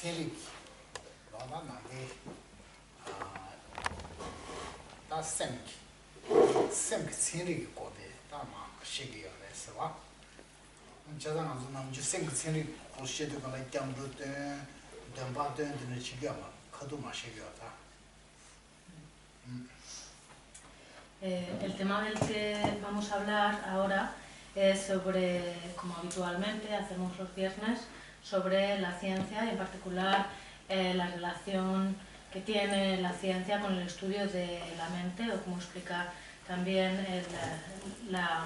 생리 너나 나게 다 생기 생리 거대 다마 시기야 됐어. 저는 아주 남주 생리 고시도 거라 장도 때 담바된 지겨마 커도 마시겨다. El tema del que vamos a hablar ahora es sobre, como habitualmente hacemos los viernes, sobre la ciencia y en particular la relación que tiene la ciencia con el estudio de la mente, o cómo explicar también la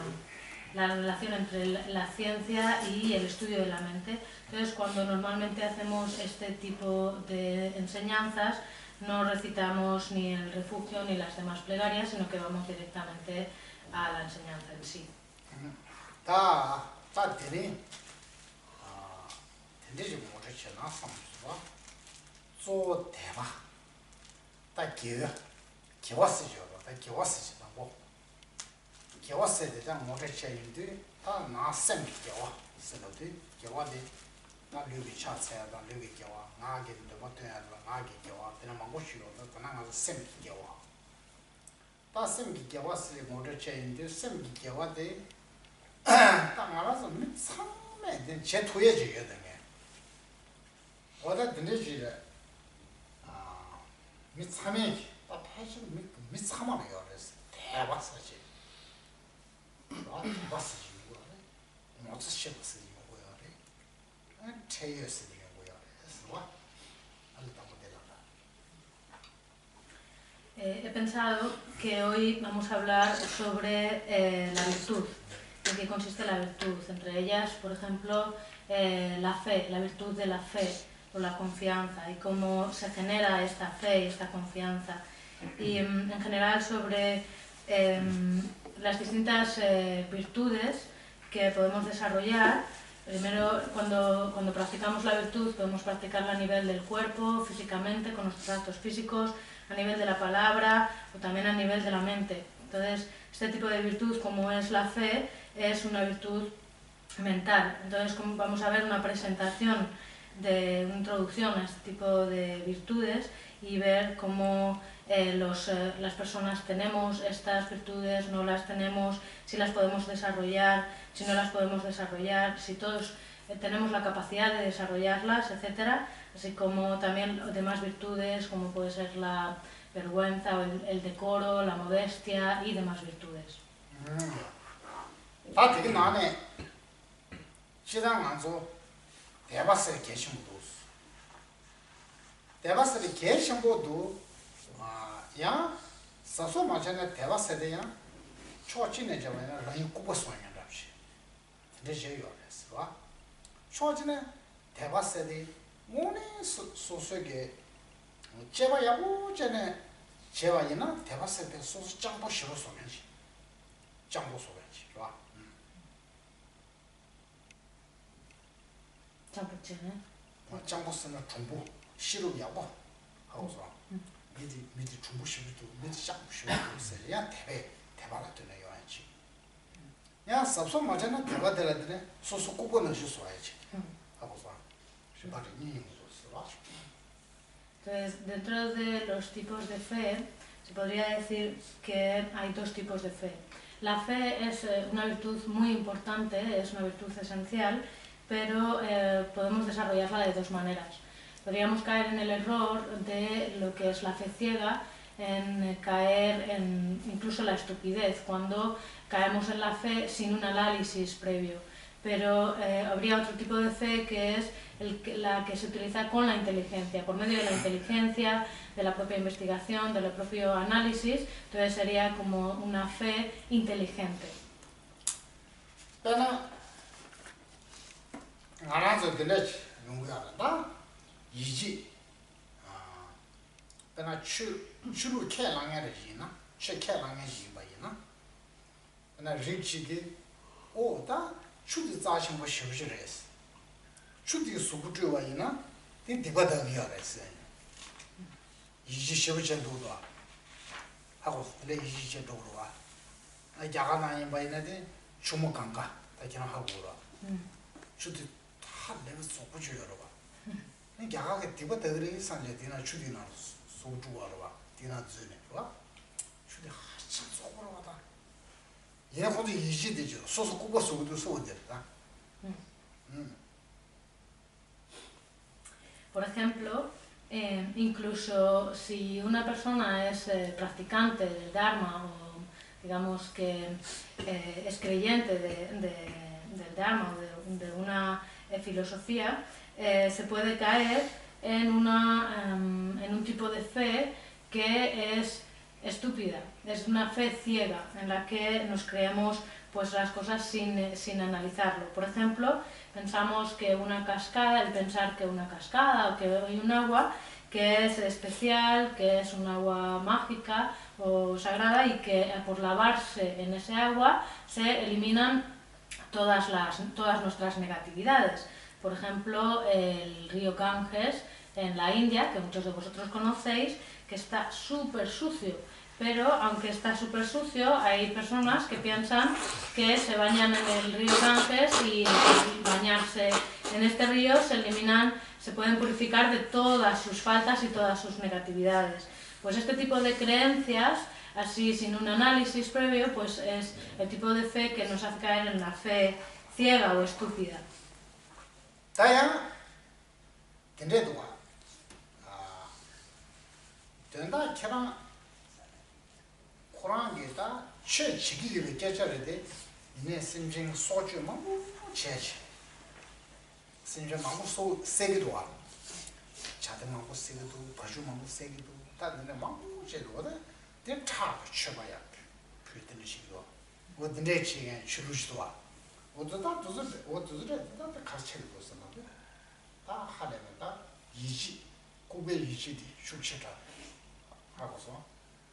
relación entre la ciencia y el estudio de la mente. Entonces, cuando normalmente hacemos este tipo de enseñanzas, no recitamos ni el refugio ni las demás plegarias, sino que vamos directamente a la enseñanza en sí. He pensado que hoy vamos a hablar sobre la virtud, en qué consiste la virtud. Entre ellas, por ejemplo, la fe, la virtud de la fe o la confianza y cómo se genera esta fe y esta confianza. Y en general sobre las distintas virtudes que podemos desarrollar. Primero, cuando practicamos la virtud, podemos practicarla a nivel del cuerpo, físicamente, con nuestros actos físicos, a nivel de la palabra o también a nivel de la mente. Entonces, este tipo de virtud, como es la fe, es una virtud mental. Entonces, vamos a ver una presentación de una introducción a este tipo de virtudes y ver cómo las personas tenemos estas virtudes, no las tenemos, si las podemos desarrollar, si no las podemos desarrollar, si todos tenemos la capacidad de desarrollarlas, etc. Así como también demás virtudes, como puede ser la vergüenza o el decoro, la modestia y demás virtudes. Entonces, dentro de los tipos de fe, se podría decir que hay dos tipos de fe. La fe es una virtud muy importante, es una virtud esencial, pero podemos desarrollarla de dos maneras. Podríamos caer en el error de lo que es la fe ciega, en caer en incluso la estupidez, cuando caemos en la fe sin un análisis previo. Pero habría otro tipo de fe que es la que se utiliza con la inteligencia, por medio de la inteligencia, de la propia investigación, del propio análisis. Entonces sería como una fe inteligente. 추디 수구주와이나 디바다비야레스 이지셔브전도도 하고 레 이지셔도로와 아 야가나이 바이나데 주목한가 다기나 하고라 추디 다 내가 수구주여로 봐 야가게 디바 더리 산제 디나 추디나 소주와라 디나 즈네 와 추디 하치 소고로 와다 얘 혼자 이지 되죠 소소 꾸고 소고도 소고들다 Por ejemplo, incluso si una persona es practicante del Dharma o digamos que es creyente del Dharma o de una filosofía, se puede caer en un tipo de fe que es estúpida, es una fe ciega en la que nos creemos pues las cosas sin analizarlo. Por ejemplo, pensamos que una cascada, el pensar que una cascada o que hay un agua que es especial, que es un agua mágica o sagrada y que por lavarse en ese agua se eliminan todas nuestras negatividades. Por ejemplo, el río Ganges en la India, que muchos de vosotros conocéis, que está súper sucio. Pero aunque está súper sucio, hay personas que piensan que se bañan en el río Ganges y bañarse en este río se pueden purificar de todas sus faltas y todas sus negatividades. Pues este tipo de creencias, así sin un análisis previo, pues es el tipo de fe que nos hace caer en la fe ciega o estúpida. 다야 근데도 된다 캐랑 코란게다 최지기를 깨져야돼 이내 심진 소주만 제지 심진만 소 세기도 와 자들만 세기도 버주만 세기도 다들 막 제도다 대차 쳐봐야 그랬더니 식도 어딘데 지금 줄루지도 와 어디다 어디다 같이 해보세요 다 하려면 다 이지 고배 이지디 축치다 하고서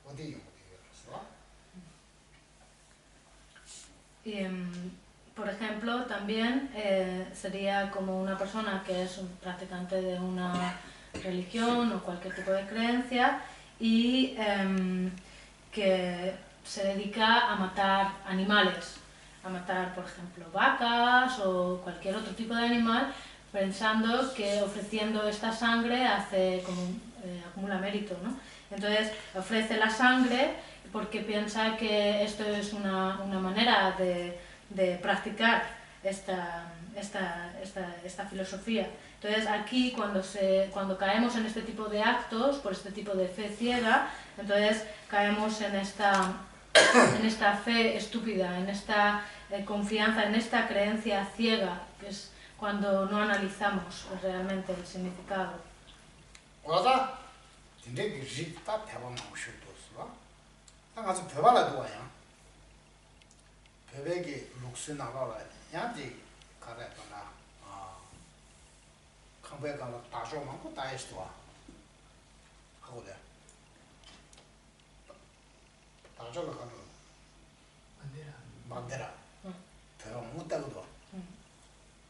어디 용어되겠어? Por ejemplo, también sería como una persona que es un practicante de una religión o cualquier tipo de creencia y que se dedica a matar animales, a matar, por ejemplo, vacas o cualquier otro tipo de animal, pensando que ofreciendo esta sangre acumula mérito, ¿no? Entonces ofrece la sangre porque piensa que esto es una manera de practicar esta filosofía. Entonces aquí cuando caemos en este tipo de actos, por este tipo de fe ciega, entonces caemos en esta fe estúpida, en esta confianza, en esta creencia ciega, que es cuando no analizamos realmente el significado. ¿Verdad? Tendré que rita 대박 나오셔도서. 가서 배발라도 와요. 배백이 룩스 나가라. 야지 가라더나. 컴백하고 다조만 거 다했어 와. 하고래. 다조를 가는 만데라. 배가 못 따고도.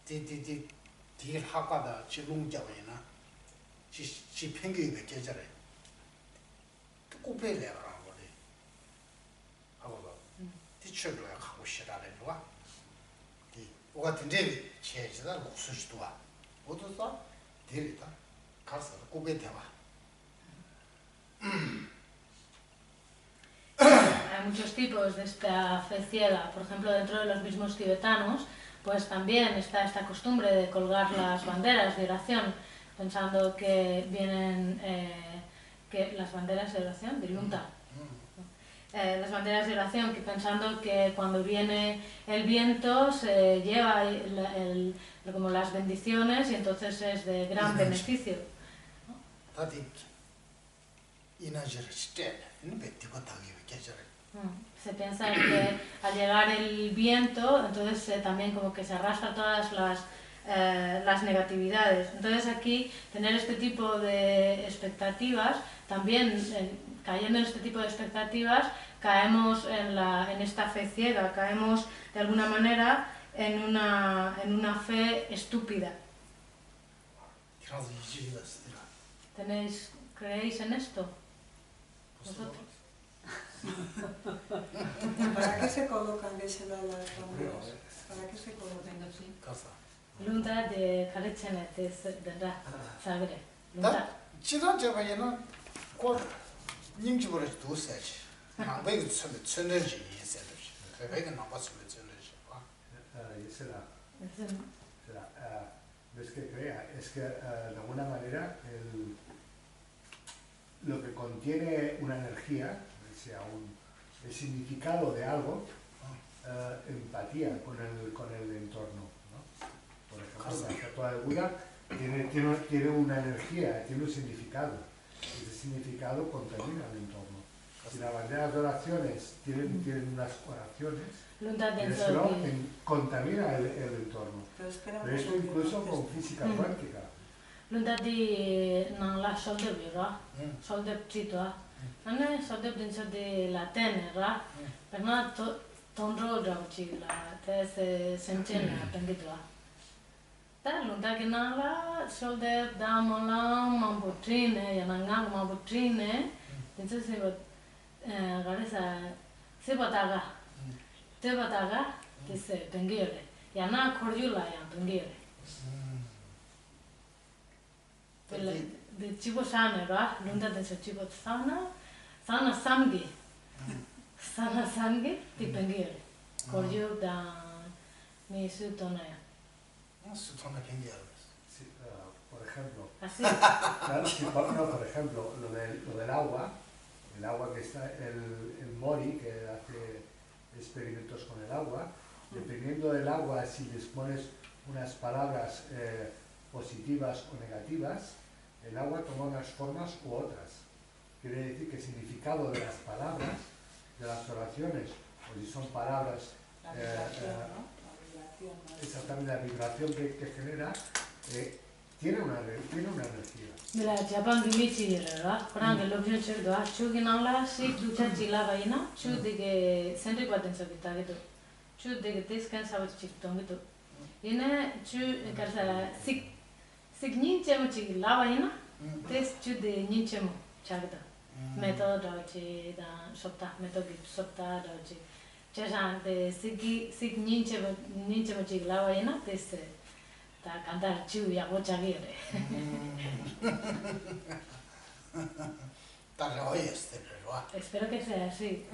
딜 하가다 지롱자고이나. 지 팽기가 계절에. 꼭배를 내가 거래. 하고도. 티처를 하고 싶다래 좋아. 이 뭐가 된데 제지다 룩스지도 와. 모두서 딜이다. 가서 꼭배 대봐. Hay muchos tipos de esta fe ciega. Por ejemplo, dentro de los mismos tibetanos, pues también está esta costumbre de colgar las banderas de oración, pensando que vienen que las banderas de oración, de Lunta. Las banderas de oración, que pensando que cuando viene el viento se lleva como las bendiciones y entonces es de gran beneficio. Se piensa que al llegar el viento, entonces también como que se arrastra todas las negatividades. Entonces aquí tener este tipo de expectativas, también cayendo en este tipo de expectativas, caemos en esta fe ciega, caemos de alguna manera en una fe estúpida. ¿Creéis en esto? ¿Vosotros? ¿Para qué se colocan de ese lado las banderas? ¿Para qué se colocan así? Lunta de Kalichene is the Sagre. 다 지난주에는 꼭 님집으로 두 세지. 망배가 천천히 있어야 돼. 그게 나빠서 천천히 봐. Será, no es que crea, es que de alguna manera lo que contiene una energía, sea el significado de algo, empatía con el entorno, ¿no? Por ejemplo, la estatua de Buda tiene una energía, tiene un significado. Ese significado contamina el entorno. Si las banderas de oraciones tienen unas oraciones, eso contamina el entorno. Pero esto incluso con física cuántica. Lunta di non la solde vira, solde citoa. Ane solde prinzo di la tenera, per no tondro drauci la te sencena penditoa. Ta lunta che non la solde da mola mambutrine, yananga mambutrine, prinzo se garesa se bataga. Te bataga che se pengiere. Yana cordiula ya pengiere. De chibo sana ra, lunta de chibo sana samgi. Sana samgi ti pengiere. Cordiu da mi su tonaya. No se toma pengiere. Sí, por ejemplo. Así. Claro, por ejemplo, lo del agua, el agua que está, el Mori que hace experimentos con el agua, dependiendo del agua, si les pones unas palabras positivas o negativas, el agua toma unas formas u otras. Quiere decir que el significado de las palabras, de las oraciones, o si son palabras, exactamente la vibración que genera, tiene una energía. Mira, Japan gimichi ra, Kurang lo bjo chirdo, chu ginala si ducha chila vaina, chu de sentri paten sabita gitu. Chu de tes kan sabat chitong gitu. Ine chu karsa signinche mo chi la vaina, tes chu de ninche mo chagda. Meto dochi da sopta, meto gip sopta dochi. Chesan de signinche mo chi la vaina, tes da cantar chu ya go chagire. Tal hoy este, pero Espero que sea así.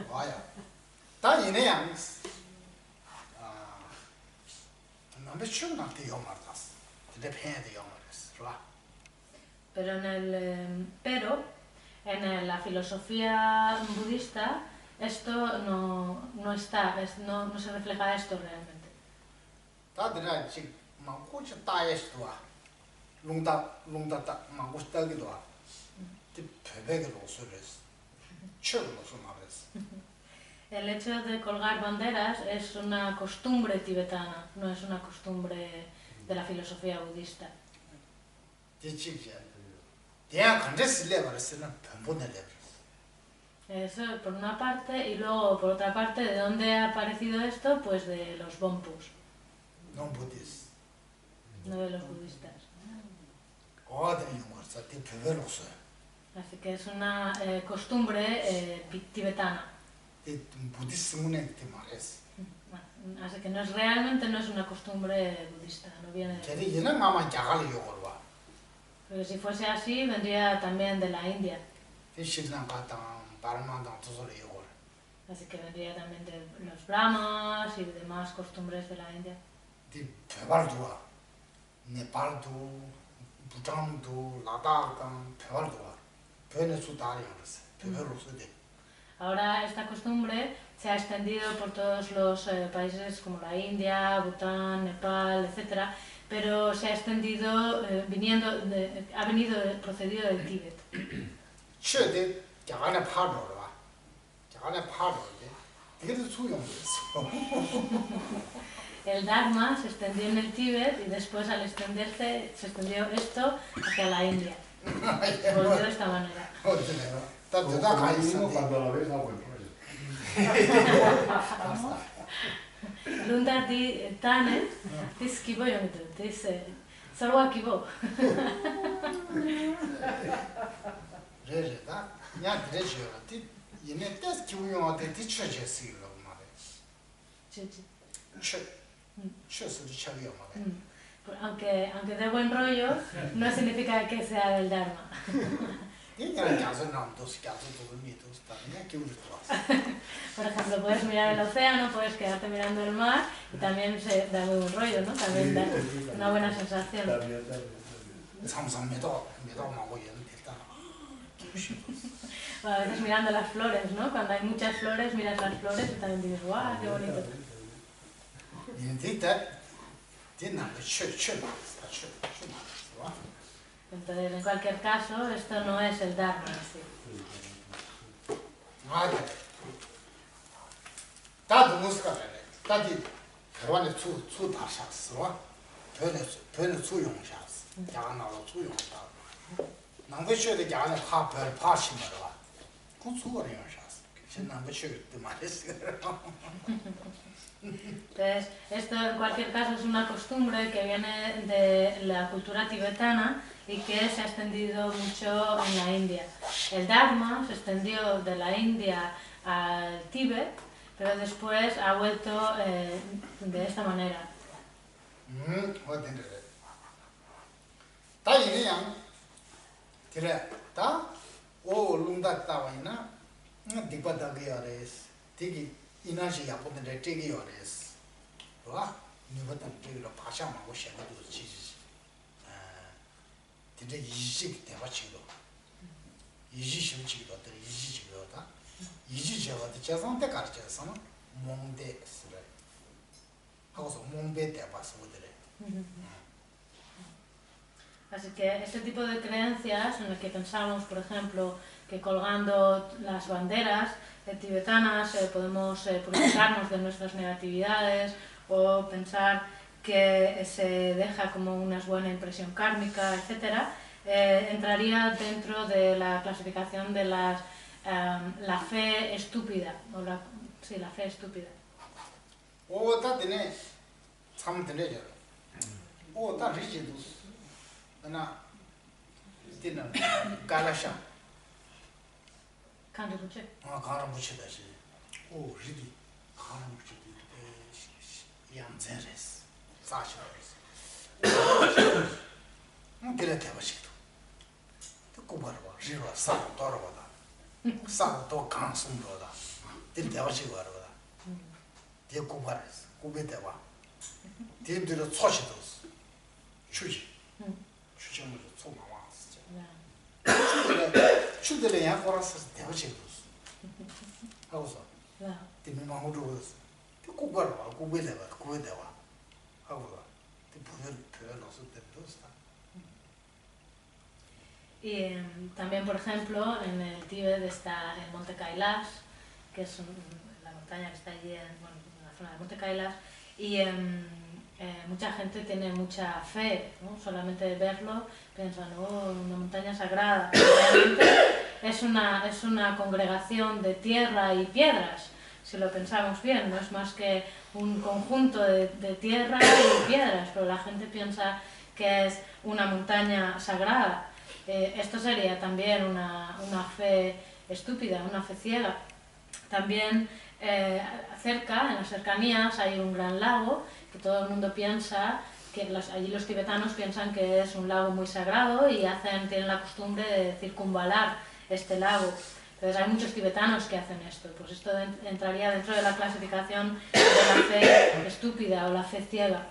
vaya. 다 이내양 남의 춤한테 영화다스. 근데 팬한테 영화다스, ¿verdad? Pero en la filosofía budista esto no está, no se refleja esto realmente. 다들아 지금 막 고쳐 따에서도 롱다 막 고쳐다기도 와. 그 배배로 소리스. 쳐로 소마레스. El hecho de colgar banderas es una costumbre tibetana, no es una costumbre de la filosofía budista. 디치지. 대야 간데스레 버스는 변분을 Eso por una parte, y luego por otra parte, ¿de dónde ha aparecido esto? Pues de los Bonpus, non 부디스. no de los budistas. 어디 용어서 그 배배로서. Así que es una costumbre tibetana. 그 부디스문에 그 말했어. Así que realmente no es una costumbre budista, no viene de... 걔네 얘는 아마 자갈 요걸 와. Porque si fuese así, vendría también de la India. 그 식당 갔다 바르만당 두소리 요걸. Así que vendría también de los brahmas y demás costumbres de la India. 그 배발도 와. 네팔도 부탄도 라다강 배발도 와. 배는 수다리 그랬어. 배배로서 돼. Ahora esta costumbre se ha extendido por todos los países como la India, Bután, Nepal, etc. Pero se ha extendido ha venido procedido del Tíbet. 최대 자간에 파도로 와. 자간에 파도인데 이게 소용없어. El Dharma se extendió en el Tíbet y después al extenderse se extendió esto hacia la India. Volvió de esta manera. 어쩌네요. 다 Como 대다 가 mínimo, 있었는데. cuando lo ves da buen rollo. Lunta di tane, tis kibo yongitu, tis sarwa kibo. 레레다 야 그래줘라 티 얘네 때스 기운용한테 뒤쳐졌어요 말해 Aunque de buen rollo, no significa que sea del Dharma. Por ejemplo, puedes mirar el océano, puedes quedarte mirando el mar y también se da muy buen rollo, ¿no? También da una buena sensación. A veces mirando las flores, ¿no? Cuando hay muchas flores, miras las flores y también dices, ¡guau, qué bonito! Entonces, en cualquier caso, esto no es el Dharma en sí. Entonces, esto en cualquier caso es una costumbre que viene de la cultura tibetana y que se ha extendido mucho en la India. El Dharma se extendió de la India al Tíbet, pero después ha vuelto de esta manera. Así que este tipo de creencias en el que pensamos, por ejemplo, que colgando las banderas tibetanas podemos purificarnos de nuestras negatividades, o pensar que se deja como una buena impresión kármica, etc., entraría dentro de la clasificación de la fe estúpida, o la fe estúpida. Y también, por ejemplo, en el Tíbet está el Monte Kailash, que es la montaña que está allí en la zona del Monte Kailash, y mucha gente tiene mucha fe, ¿no? Solamente de verlo piensan, oh, una montaña sagrada. Realmente es una congregación de tierra y piedras, si lo pensamos bien, no es más que un conjunto de tierra y piedras, pero la gente piensa que es una montaña sagrada. Esto sería también una fe estúpida, una fe ciega. También cerca, en las cercanías, hay un gran lago que todo el mundo piensa, que allí los tibetanos piensan que es un lago muy sagrado y tienen la costumbre de circunvalar este lago. Entonces hay muchos tibetanos que hacen esto. Pues esto entraría dentro de la clasificación de la fe estúpida o la fe ciega.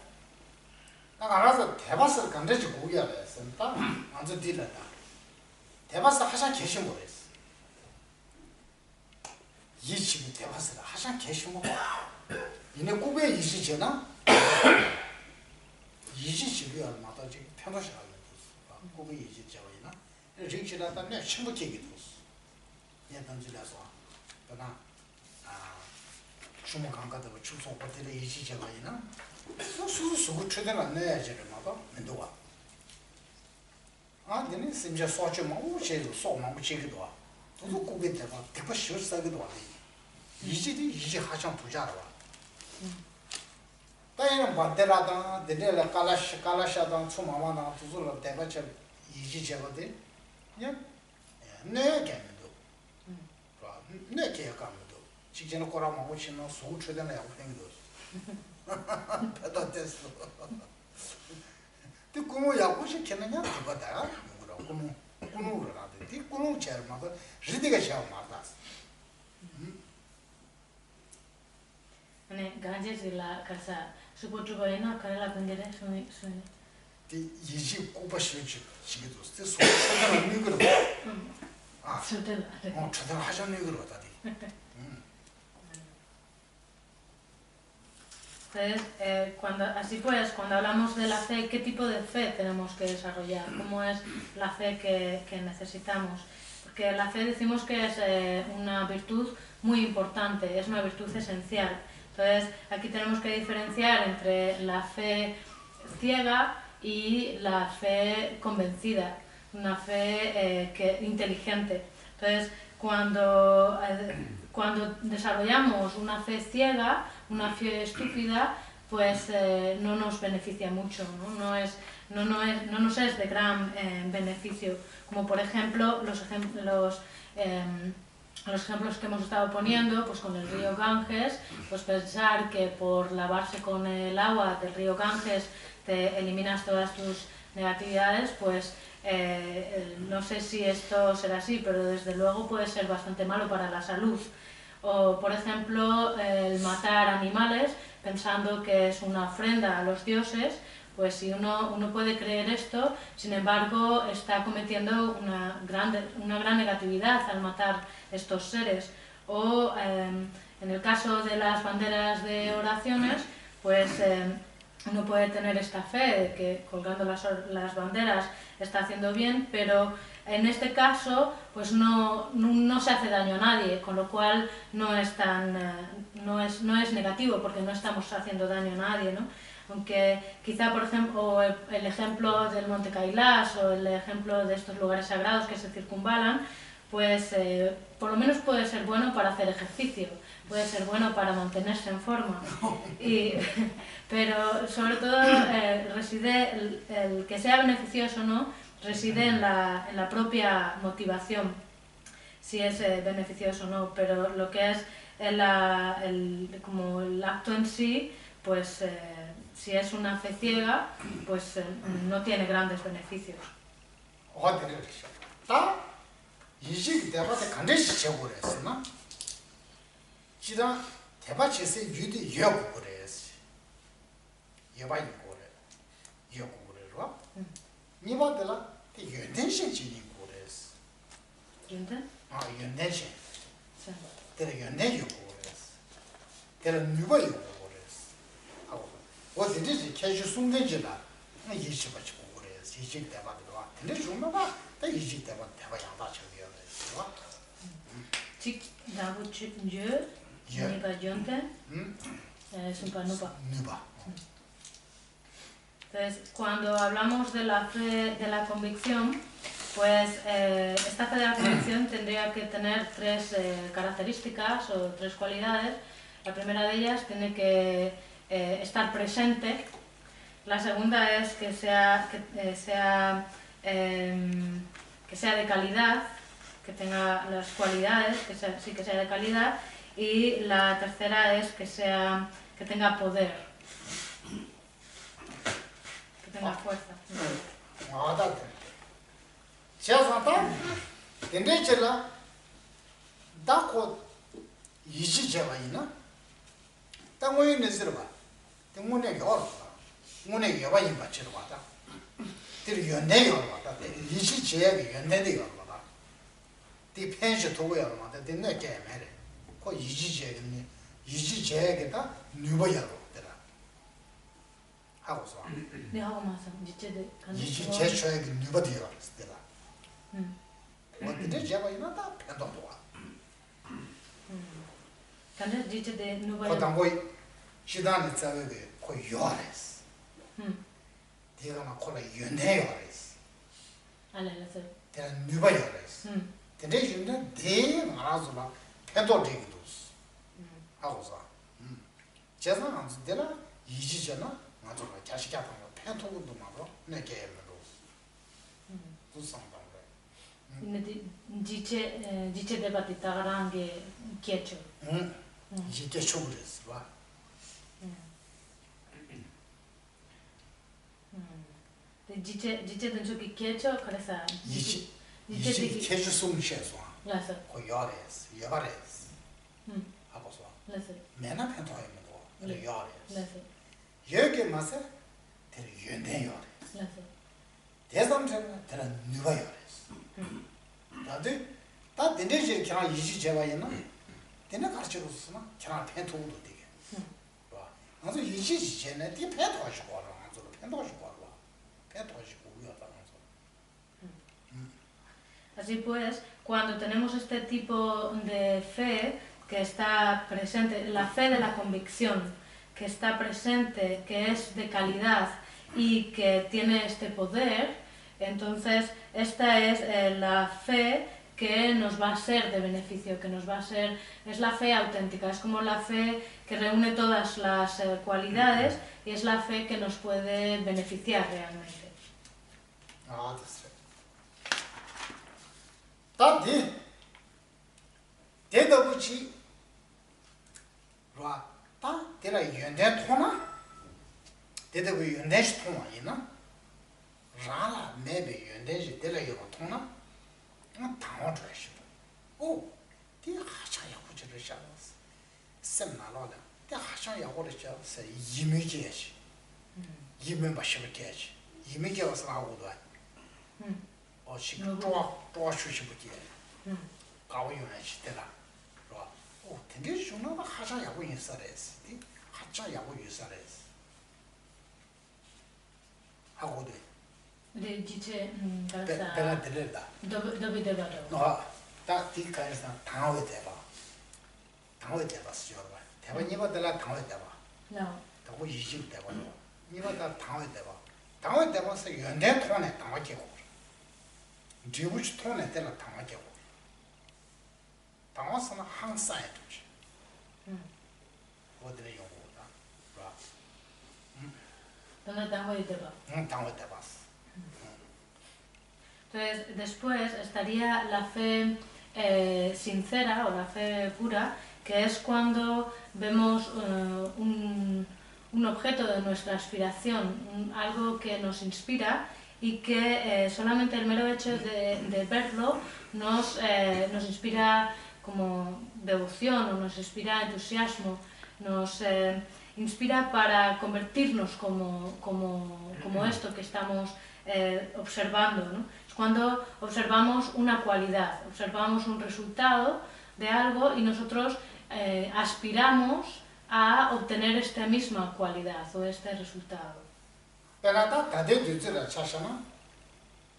배도 됐어. 그 꿈을 야구시 캐느냐 그거다. 뭐라 꿈을 하는데 그 꿈을 잘 맞아. 리디가 잘 맞아. 네, Ganges y la casa. Supongo que no, que la vendré soy. 그 이지 꼬바시지 지기도 그 소소한 미그로. 아, Soltera. 저들 하자는 미그로 다디. Entonces, así pues, cuando hablamos de la fe, ¿qué tipo de fe tenemos que desarrollar? ¿Cómo es la fe que necesitamos? Porque la fe decimos que es una virtud muy importante, es una virtud esencial. Entonces, aquí tenemos que diferenciar entre la fe ciega y la fe convencida, una fe inteligente. Entonces, cuando desarrollamos una fe ciega, una fe estúpida, pues no nos beneficia mucho, ¿no? No nos es de gran beneficio. Como por ejemplo los ejemplos que hemos estado poniendo, pues con el río Ganges, pues pensar que por lavarse con el agua del río Ganges te eliminas todas tus negatividades, pues no sé si esto será así, pero desde luego puede ser bastante malo para la salud. O, por ejemplo, el matar animales pensando que es una ofrenda a los dioses, pues si uno puede creer esto, sin embargo está cometiendo una gran negatividad al matar estos seres. O en el caso de las banderas de oraciones, pues uno puede tener esta fe de que colgando las banderas está haciendo bien, pero en este caso pues no se hace daño a nadie, con lo cual no es negativo porque no estamos haciendo daño a nadie, ¿no? Aunque quizá, por ejemplo, el ejemplo del Monte Kailash o el ejemplo de estos lugares sagrados que se circunvalan, pues por lo menos puede ser bueno para hacer ejercicio, puede ser bueno para mantenerse en forma, pero sobre todo reside el que sea beneficioso o no, reside en la propia motivación, si es beneficioso o no, pero lo que es como el acto en sí, pues si es una fe ciega, pues no tiene grandes beneficios. 이직 대바데 간데시 제고를 했으나 지다 대바치세 유디 여고 그랬어. 여바이 고래. 여고 그래로. 니바들라 그 연den신 지니 고랬어. 연den? 아, 연den신. 자. 때려 연den 여고 그랬어. 때려 누가 여고 그랬어. 하고 어디지 캐주 숨된지다. 이직 같이 고 그랬어. 이직 대바들 와. 근데 좀 봐. 이직 대바 양다 쳐. Chic d'abord Dieu, Niba Jonte, es un panupa. Entonces, cuando hablamos de la fe de la convicción, pues esta fe de la convicción tendría que tener tres características o tres cualidades. La primera de ellas tiene que estar presente. La segunda es que sea de calidad, que tenga las cualidades, que sea de calidad, y la tercera es que tenga poder, que tenga fuerza. 이 펜시 도고야 말다 된내 게메레 거 이지제겠니 이지제겠다 누버야로 되라 하고서 네 하고 마서 이지제 쳐야 누버디요 되라 어디데 제가 이나다 펜도도 와 근데 지제 누버야 거당고이 시단에 자게 거 요레스 내가 막 콜라 연내요레스 알레레서 내가 누버야레스 근데 이제 대 말아서 막 펜도리기도 하고서 제가 안 되나 이지잖아 맞아 자식 같은 거 펜토도 말어 내게 해도 무상당래 근데 지체 데바티 타가랑게 께죠 이제 초그랬어 봐 Dice dentro que quiero careza. 이지 Dice 이지 계속 숨쉬어서 Lazo. 고야레스 여바레스 하고서 Lazo. 맨날 펜토이면도 여야레스 Lazo. 여기 마세 될 연대 여레스 Lazo. 대삼전 될 누가 여레스 나도 다 된대지 그냥 이지 제바이나 되는 가르쳐줬으나 그냥 펜토도 되게 봐 그래서 이지 전에 뒤 펜토 하시고 와라 그래서 펜토 하시고 와라 펜토 하시고 우야다 Así pues, cuando tenemos este tipo de fe que está presente, la fe de la convicción, que está presente, que es de calidad y que tiene este poder, entonces esta es la fe que nos va a ser de beneficio, que nos va a ser, es la fe auténtica, es como la fe que reúne todas las cualidades y es la fe que nos puede beneficiar realmente. 아, 됐어요. 다 대더부지 와, 다 대라 연대 토나 대더부 연대시 토나 있나? 라라 매베 연대시 대라 이거 토나? 당어 줘야지. 오, 대 하차 야구지를 샤스. 셈나로다. 대 하차 야구를 샤스 이미지야지. 이면 마시면 돼야지. 이미지 와서 하고도 지금 또 수시부지. 가오유한시 되라. 오, 근데 중요한 하자 야구 인사래스. 하자 야구 인사래스. 하고도. Dice, 배가 들린다. dove vado? 너, 딱 뒤가에서 당하게 돼봐. 당하게 돼봐, 쓰죠. 대봐 니버들라 당하게 돼봐. No. 또 이집 돼봐. 니버들 당하게 돼봐. 당하게 돼봐서 연대 통에 당하게 고. 지부치 통에 때라 당하게 고. 당와서는 항상 해두지. 어디를 연구다. 봐. ¿Dónde tengo que ir? 당하게 돼봤어. Entonces, después estaría la fe sincera o la fe pura, que es cuando vemos un objeto de nuestra aspiración, algo que nos inspira y que solamente el mero hecho de verlo nos inspira como devoción o nos inspira entusiasmo, nos inspira para convertirnos como esto que estamos observando, ¿no? Es cuando observamos una cualidad, observamos un resultado de algo y nosotros aspiramos a obtener esta misma cualidad o este resultado. Pero 다들 뒤지를 차셔나?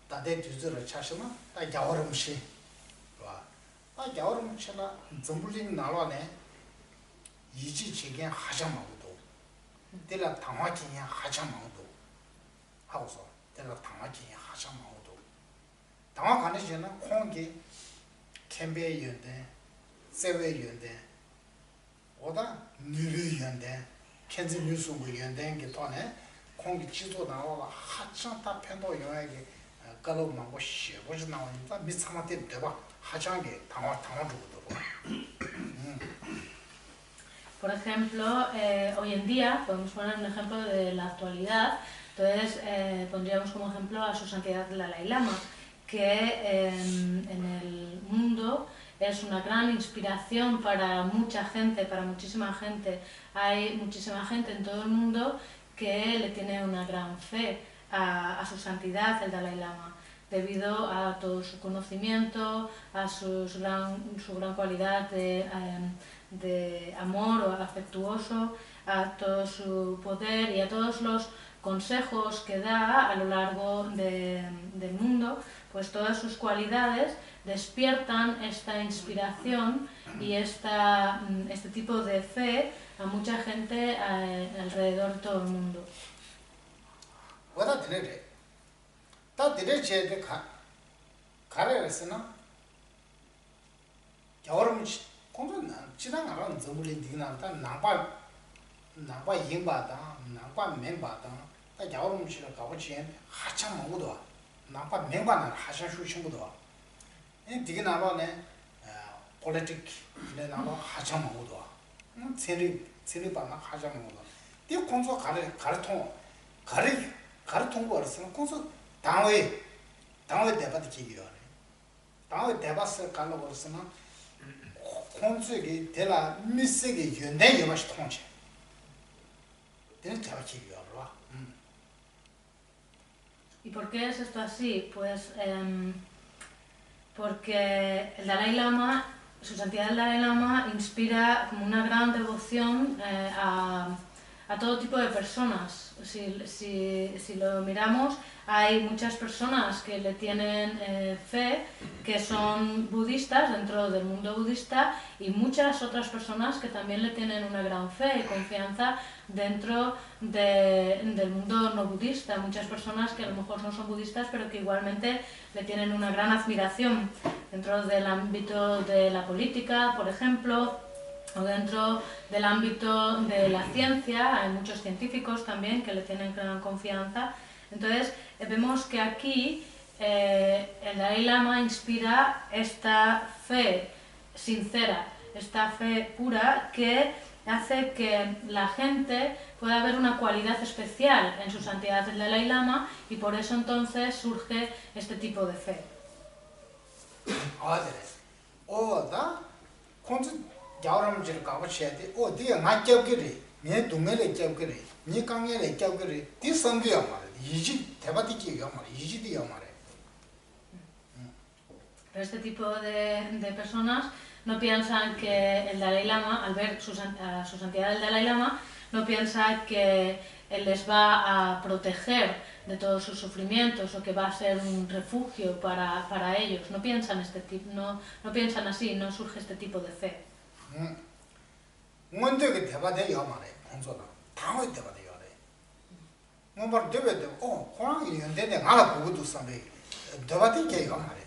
다들 뒤지를 차셔나? 다 야오름시. 봐. 다 야오름시나 전부린 나라네. 이지 지겐 하자마고도. 내가 당화기냐 하자마고도. 하고서 내가 당화기냐 하자마고도. 당화 가는 전에 콩기 캠베 연대, 세베 연대. 오다 뉴르 연대, 켄즈 뉴스 연대 게 또네. 공기 지도 나와가 하창 다 편도 영역에 깔로만 거 쉬고지 나오니까 미참한테 되봐 하창게 당화 주고도 Por ejemplo, hoy en día podemos poner un ejemplo de la actualidad. Entonces pondríamos como ejemplo a su santidad el Dalai Lama, que en el mundo es una gran inspiración para mucha gente, para muchísima gente. Hay muchísima gente en todo el mundo que le tiene una gran fe a su santidad, el Dalai Lama, debido a todo su conocimiento, a su gran cualidad de amor o afectuoso, a todo su poder y a todos los consejos que da a lo largo del mundo, pues todas sus cualidades despiertan esta inspiración y este tipo de fe a mucha gente alrededor de todo el mundo. 뭐다 되네. 다 되게 가래서나 겨울은 공부는 지나가는 전부리 디나다 나빠 임바다 나빠 멤바다 다 겨울은 지나 가보지 하참 먹어도 나빠 멤바는 하셔 쉬신고도 되게 나바네 폴리틱 내 나바 하참 먹어도 세리바나 하자는 거. 이 공소 가르통 거는 공소 당회 대바도 기기요. 당회 대바스 가는 거는 공소기 대라 미세기 연대 여마시 통치. 되는 대바 기기요. ¿Y por qué es esto así? Pues porque el Dalai Lama, su santidad el Dalai Lama, inspira como una gran devoción a todo tipo de personas. Si lo miramos, hay muchas personas que le tienen fe, que son budistas dentro del mundo budista, y muchas otras personas que también le tienen una gran fe y confianza dentro del mundo no budista. Muchas personas que a lo mejor no son budistas, pero que igualmente le tienen una gran admiración dentro del ámbito de la política, por ejemplo, o dentro del ámbito de la ciencia. Hay muchos científicos también que le tienen gran confianza. Entonces vemos que aquí el Dalai Lama inspira esta fe sincera, esta fe pura, que hace que la gente pueda ver una cualidad especial en su santidad del Dalai Lama, y por eso entonces surge este tipo de fe. 야오람지를 가보셔야 돼. 어디에 맞잡기리, 내 동네에 잡기리, 네 강에에 잡기리, 네 성교야 말이야. 이지 대바디기야 말이야. 이지디야 말이야. Pero este tipo de personas no piensan que el Dalai Lama, al ver su santidad del Dalai Lama, no piensa que él les va a proteger de todos sus sufrimientos o que va a ser un refugio para ellos. No piensan no piensan así, no surge este tipo de fe. 뭔데게 대바대야 말이야. 혼소다. 당회 대바대야 돼. 뭔말 대바대. 호랑이 연대네 나라 보고도 삼배. 대바대야 말이야.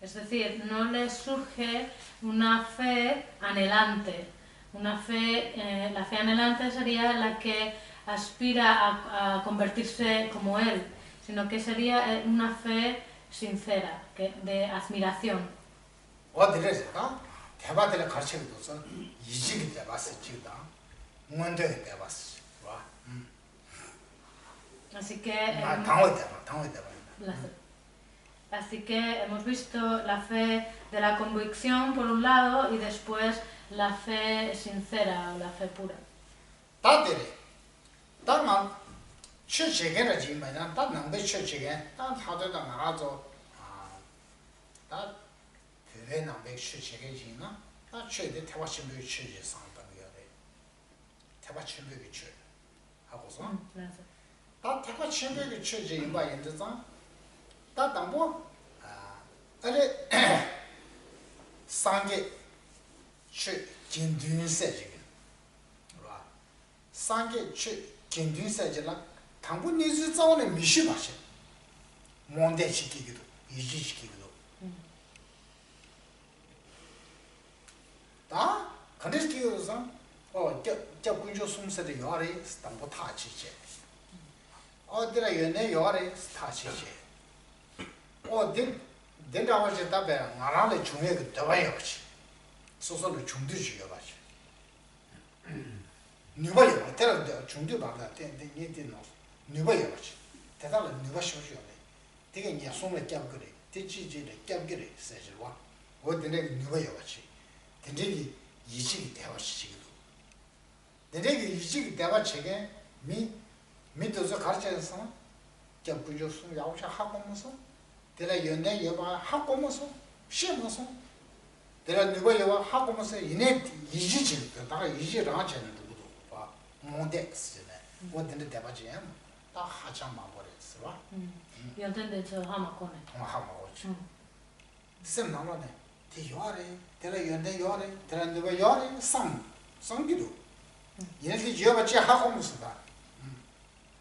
Es decir, no les surge una fe anhelante. La fe anhelante sería la que aspira a convertirse como él, sino que sería una fe sincera, de admiración. 대바대를 가르쳐줘서 이직이 대바스 지다. 뭔데 대바스. 와. Así que 당회 대바. Así que hemos visto la fe de la convicción por un lado y después la fe sincera o la fe pura. 다들이 다만 실제게는 지금은 다 남의 실제게 다 하도다 나가서 다 왜 남의 실제게 지나 다 최대 대화신의 실제 상담이야 돼. 대화신의 실 하고서 다 대화신의 실제 인바인데서 다 담보 아래 상계 실 진둔세지 봐. 상계 실 진둔세지라 당분 니즈 자원의 미시 마셔. 뭔데 시키기도 이지시키기도. 다 간데스키요서 저 군조 숨세의 요아리 담보 타치제. 어디라 연내 요아리 타치제. 된다고 답에 나라의 중요하게 더봐야 없지. 소소로 중도주의가 봐지. 누가요? 때려 중도 봐다. 얘들 누가요? 대단한 누가 쇼쇼네. 되게 니 손에 껴그래. 대지지를 껴그래. 세지와. 어디네 누가요? 같이. 된대기 이직이 대화시키기도. 된대기 이직이 대화체게 미도서 가르쳐서 껴부죠. 숨 야오샤 하고면서 내가 연대 여봐 하고면서 시험해서 내가 누가 여봐 하고면서 이내 이지지 내가 이지를 하자는 누구도 봐 몬덱스네 뭐든지 대바지야 다 하자만 버렸어 봐 연대인데 저 하마코네 하마고지 쌤 나만에 대요아래 내가 연대 요아래 내가 누가 요아래 상기도 얘네들 여봐지 하고면서 봐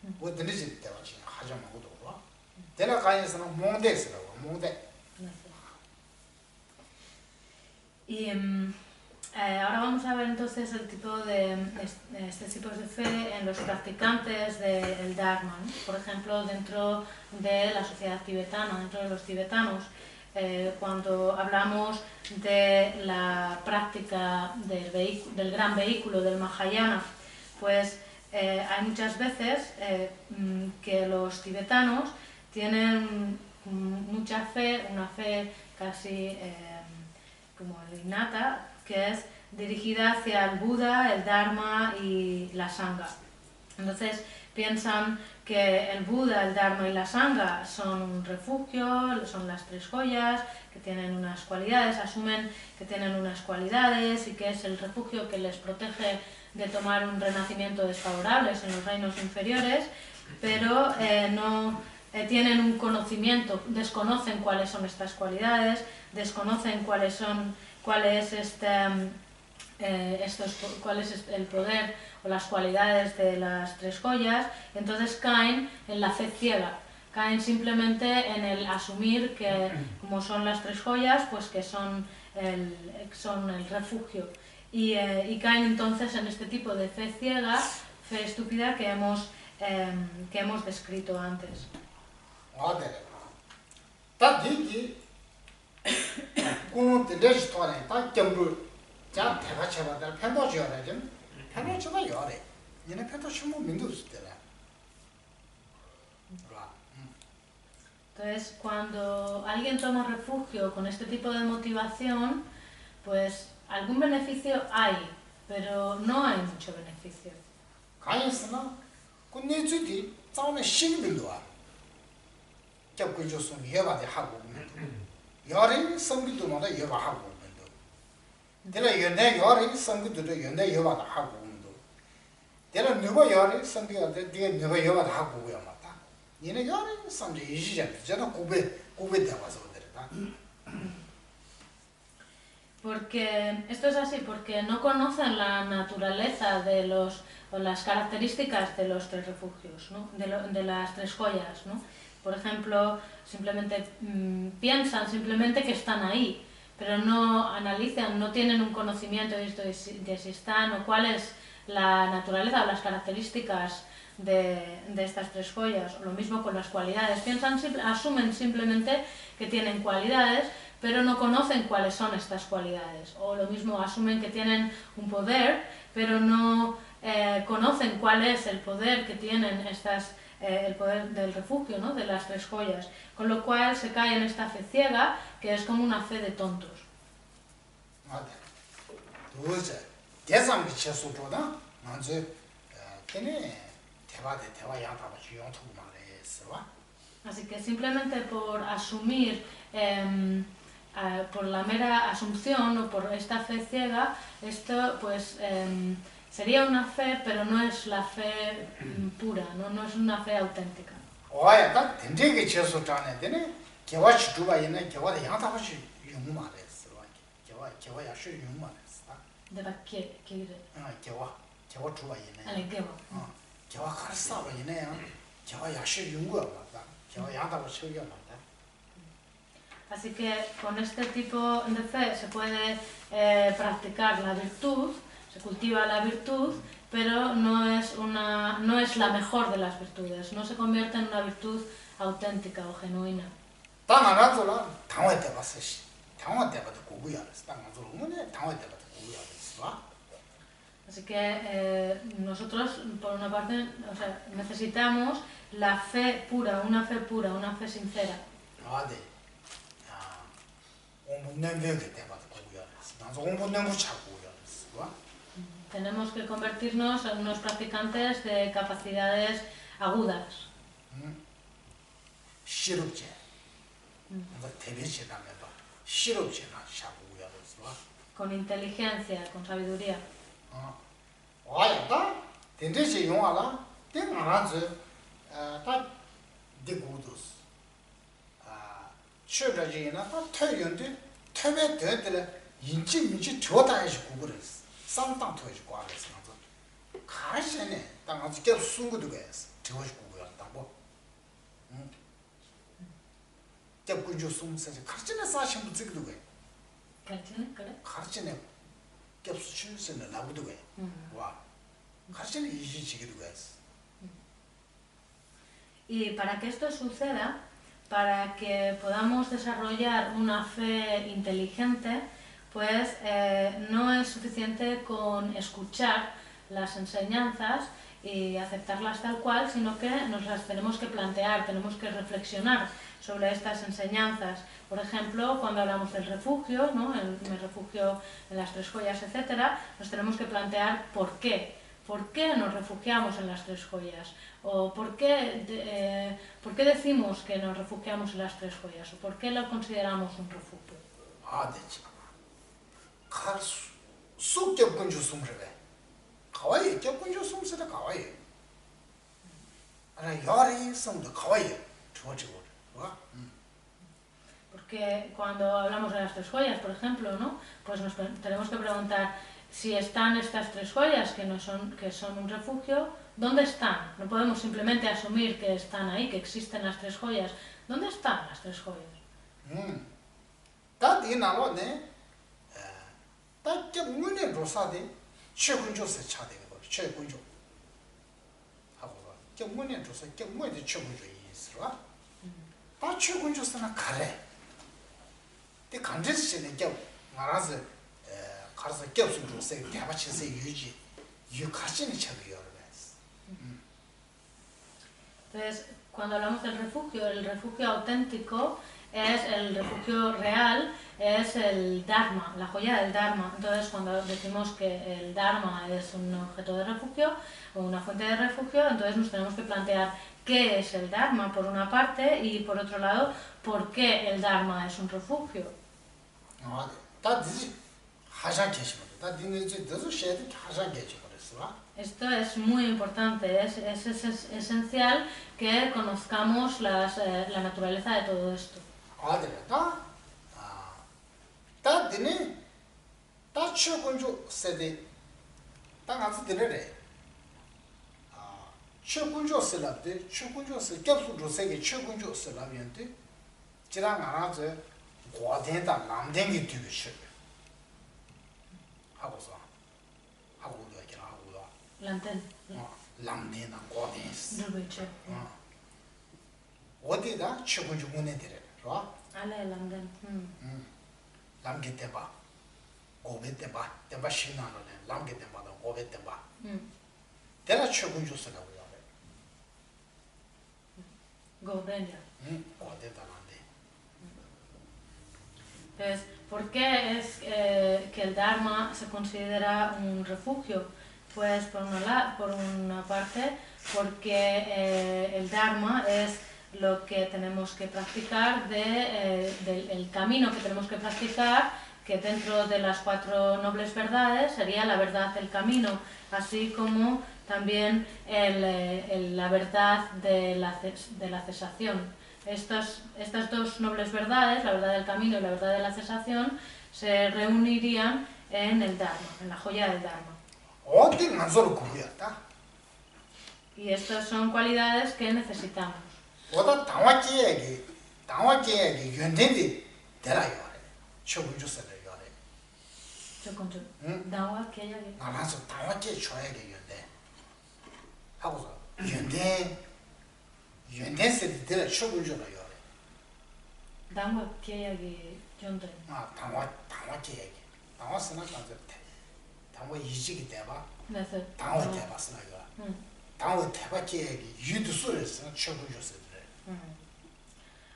뭐든지 대바지 하자만 것도 내가 가야서는 몽데스라고 몽데. Y ahora vamos a ver entonces este tipos de fe en los practicantes del Dharma, ¿no? Por ejemplo, dentro de la sociedad tibetana, dentro de los tibetanos. cuando hablamos de la práctica del gran vehículo del Mahayana, pues hay muchas veces que los tibetanos tienen mucha fe, una fe casi como innata, que es dirigida hacia el Buda, el Dharma y la Sangha. Entonces piensan que el Buda, el Dharma y la Sangha son un refugio, son las tres joyas, que tienen unas cualidades, asumen que tienen unas cualidades y que es el refugio que les protege de tomar un renacimiento desfavorables en los reinos inferiores, pero no tienen un conocimiento, desconocen cuáles son estas cualidades, desconocen cuál es el poder o las cualidades de las tres joyas, entonces caen en la fe ciega, caen simplemente en el asumir que como son las tres joyas, pues que son el refugio. Y caen entonces en este tipo de fe ciega, fe estúpida que hemos descrito antes. Entonces, cuando alguien toma refugio con este tipo de motivación, pues algún beneficio hay, pero no hay mucho beneficio. Porque esto es así, porque no conocen la naturaleza o las características de los tres refugios, ¿no? de las tres joyas, ¿no? Por ejemplo, simplemente piensan simplemente que están ahí, pero no analizan, no tienen un conocimiento de si están o cuál es la naturaleza o las características de estas tres joyas. O lo mismo con las cualidades, asumen simplemente que tienen cualidades, pero no conocen cuáles son estas cualidades. O lo mismo, asumen que tienen un poder, pero no conocen cuál es el poder que tienen el poder del refugio, ¿no? de las tres joyas. Con lo cual se cae en esta fe ciega, que es como una fe de tontos. Así que simplemente por asumir, por la mera asunción o por esta fe ciega, esto pues sería una fe, pero no es la fe pura, no es una fe auténtica. De la que Así que con este tipo de fe se puede practicar la virtud, se cultiva la virtud, pero no es la mejor de las virtudes, no se convierte en una virtud auténtica o genuina. Así que nosotros, por una parte, necesitamos la fe pura, una fe sincera. Tenemos que convertirnos en unos practicantes de capacidades agudas. Con inteligencia, con sabiduría. Y para que esto suceda, para que podamos desarrollar una fe inteligente, pues no es suficiente con escuchar las enseñanzas y aceptarlas tal cual, sino que nos las tenemos que plantear, tenemos que reflexionar sobre estas enseñanzas. Por ejemplo, cuando hablamos del refugio, ¿no? Me refugio en las tres joyas, etc., nos tenemos que plantear por qué. ¿Por qué nos refugiamos en las tres joyas? ¿O por qué decimos que nos refugiamos en las tres joyas? ¿O por qué lo consideramos un refugio? Porque cuando hablamos de las tres joyas, por ejemplo, ¿no? Pues nos tenemos que preguntar si están estas tres joyas que son un refugio, ¿dónde están? No podemos simplemente asumir que están ahí, que existen las tres joyas. ¿Dónde están las tres joyas? Entonces, cuando hablamos del refugio, el refugio auténtico es el refugio real, es el Dharma, la joya del Dharma. Entonces, cuando decimos que el Dharma es un objeto de refugio o una fuente de refugio, entonces nos tenemos que plantear qué es el Dharma por una parte y por otro lado, por qué el Dharma es un refugio. Esto es muy importante, es esencial que conozcamos la naturaleza de todo esto. Lanten. 람데나 고데스. Rubiche. 어디다 최고주 문에 데려. 봐. Ale Lanten. 람게 대봐. 고베 대봐. 대봐 신나는 람게 대봐도 고베 대봐. 내가 최고주 쓰라고 그래. Gobelia. 고데다 람데. Entonces, ¿por qué es que el Dharma se considera un refugio? Pues por una parte, porque el Dharma es lo que tenemos que practicar, el camino que tenemos que practicar, que dentro de las 4 nobles verdades sería la verdad del camino, así como también la verdad de la cesación. Estas 2 nobles verdades, la verdad del camino y la verdad de la cesación, se reunirían en el Dharma, en la joya del Dharma. Y estas son cualidades que necesitamos.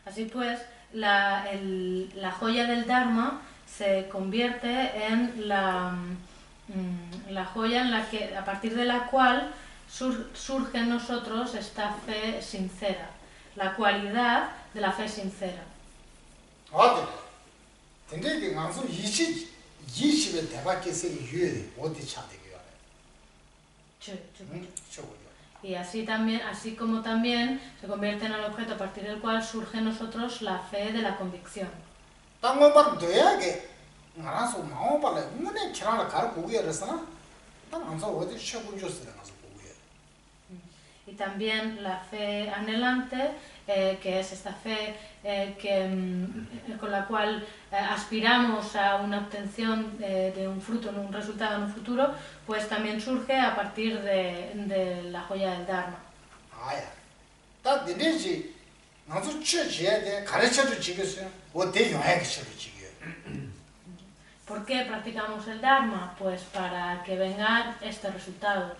Así pues, la joya del Dharma se convierte en la joya a partir de la cual surge en nosotros esta fe sincera, la cualidad de la fe sincera. Y así como también se convierte en el objeto a partir del cual surge en nosotros la fe de la convicción. Y también la fe anhelante, que es esta fe con la cual aspiramos a una obtención de un fruto, un resultado en un futuro, pues también surge a partir de la joya del Dharma. 나도 쳐지야돼 가르쳐도 지겠어요. 어때 용하게 쳐도 지게. ¿Por qué practicamos el Dharma? Pues para que vengan estos resultados.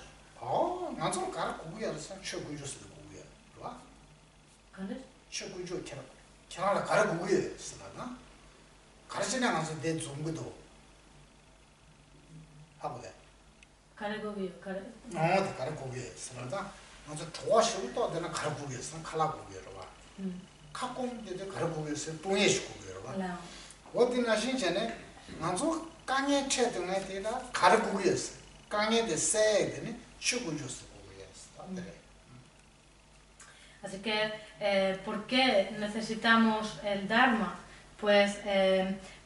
나도 가르고야서 쳐고줘서 고야. 봐. ¿Candes? 쳐고줘 캐나라 가르고야 쓰나? 가르치냐 가서 내 종고도 하고 돼. Karegobio, 가르고야 쓰나? 나도 좋아시고 또 내가 가르고야 쓰나 칼라고야로 봐. 카콤데도 가르고야서 동해시고야로 봐. Claro. 어디나 신전에 나도 강에 채등에 대라 가르고야서. 강에 대세 되네. 쳐고줘서 고야서. Así que, ¿por qué necesitamos el Dharma? Pues,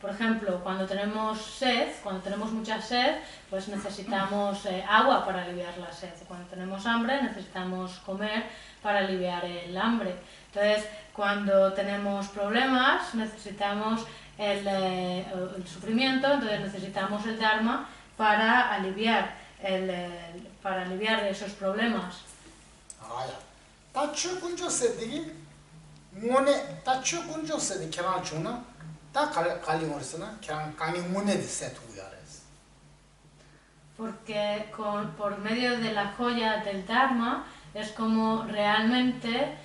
por ejemplo, cuando tenemos sed, cuando tenemos mucha sed, pues necesitamos agua para aliviar la sed. Cuando tenemos hambre, necesitamos comer para aliviar el hambre. Entonces, cuando tenemos problemas, necesitamos el sufrimiento, entonces necesitamos el Dharma para aliviar esos problemas. 다 추군조 세디기 문에 다 추군조 세디 캐나 주나 다 갈리모르스나 그냥 강이 문에 세트고야레스. Porque por medio de la joya del Dharma es como realmente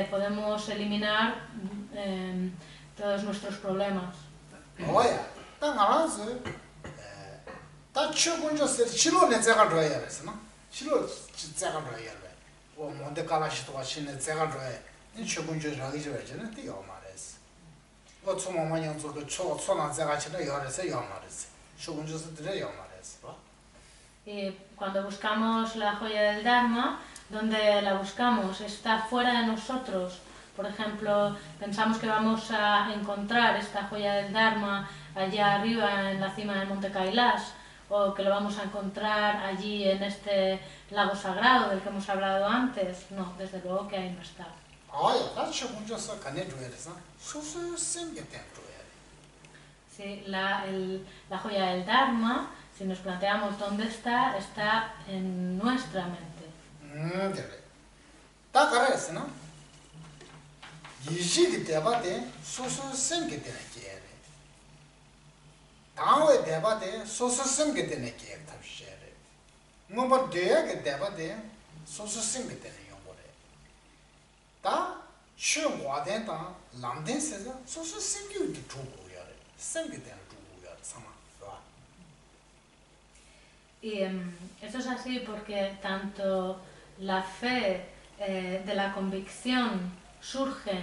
podemos eliminar todos nuestros problemas. 뭐야? 딱 알아서 다 추군조 세디 치료는 제가 줘야레스나. 치료 제가 줘야레. 뭔데 깔아시도가 신의 제가 줘야 이 추군조 저기 줘야지는 뛰어 말했어. 초마만 양쪽도 초나 제가 치는 열에서 요 말했어. 추군조서 들어요 말했어. Y cuando buscamos la joya del Dharma, donde la buscamos está fuera de nosotros. Por ejemplo, pensamos que vamos a encontrar esta joya del Dharma allá arriba en la cima del monte Kailash, o que lo vamos a encontrar allí en este lago sagrado del que hemos hablado antes. No, desde luego que ahí no está. Sí, la joya del Dharma, si nos planteamos dónde está, está en nuestra mente. 다음에 대바데 소소성게 되네 계획 탑시래. 뭐뭐 돼야게 대바데 소소성게 되네 용거래. 다 쉬어와된다 람된세서 소소성게 두고야래. 생게 되는 두고야 상마. Y eso es así porque tanto la fe de la convicción surge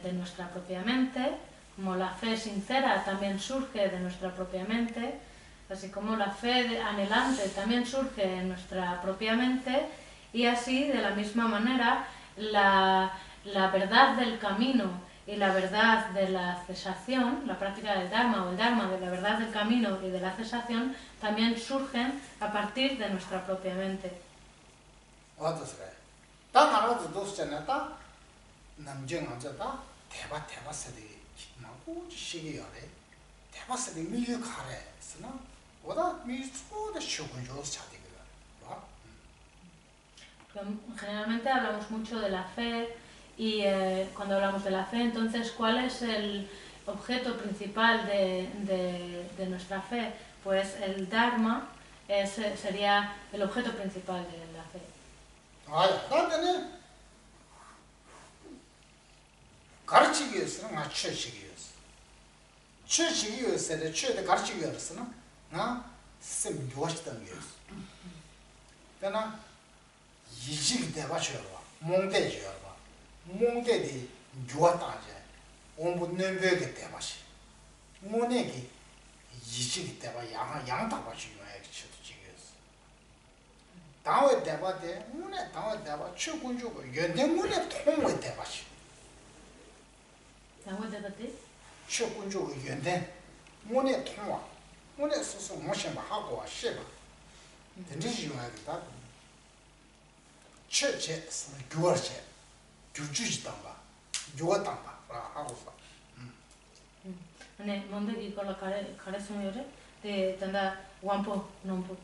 de nuestra propia mente, como la fe sincera también surge de nuestra propia mente, así como la fe anhelante también surge en nuestra propia mente, y así, de la misma manera, la verdad del camino y la verdad de la cesación, la práctica del Dharma o el Dharma de la verdad del camino y de la cesación, también surgen a partir de nuestra propia mente. Generalmente hablamos mucho de la fe y cuando hablamos de la fe, entonces, ¿cuál es el objeto principal de nuestra fe? Pues el Dharma sería el objeto principal de la fe. 가르치기 위해서는 나 쳐치기 위해서. 쳐치기 위해서는 쳐대 가르치기 위해서는 나 쌤 교화시던 위해서. 그러나 이직이 돼봐줘요. 몽대줘요. 몽대디 교화다제. 온분내벽에 돼봐시. 모내기 이직이 돼봐 양다봐줘요. 쳐도 지겨서. 다음에 돼봐대. 문에 다음에 돼봐. 쳐군주고 연대문에 통에 돼봐시. 최군주의 연대 문에 통화 문에 서서 무엇이만 하고 와시바 된지 요하겠다 최제스 교월제 교주지당바 교와당바 하고서 네 뭔데 이걸로 가르쳐요래 네 단다 원포 nompo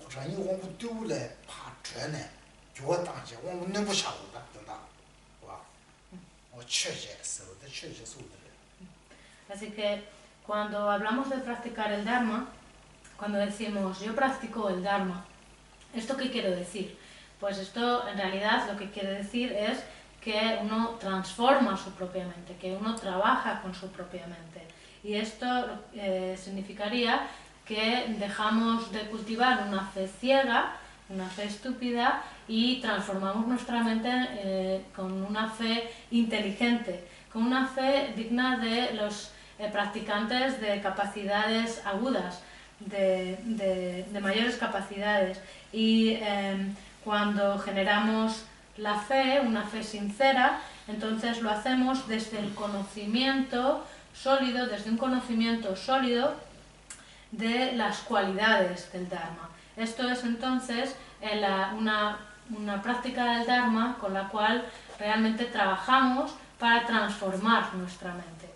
저희 원포 듀래 파트네 교와당제 원는 부 샤고다 된다 와 Así que cuando hablamos de practicar el Dharma, cuando decimos yo practico el Dharma, ¿esto qué quiero decir? Pues esto en realidad lo que quiere decir es que uno transforma su propia mente, que uno trabaja con su propia mente. Y esto significaría que dejamos de cultivar una fe ciega, una fe estúpida, y transformamos nuestra mente con una fe inteligente, con una fe digna de los practicantes de capacidades agudas, de mayores capacidades. Y cuando generamos la fe, una fe sincera, entonces lo hacemos desde el conocimiento sólido, desde un conocimiento sólido de las cualidades del Dharma. Esto es entonces una práctica del Dharma con la cual realmente trabajamos para transformar nuestra mente.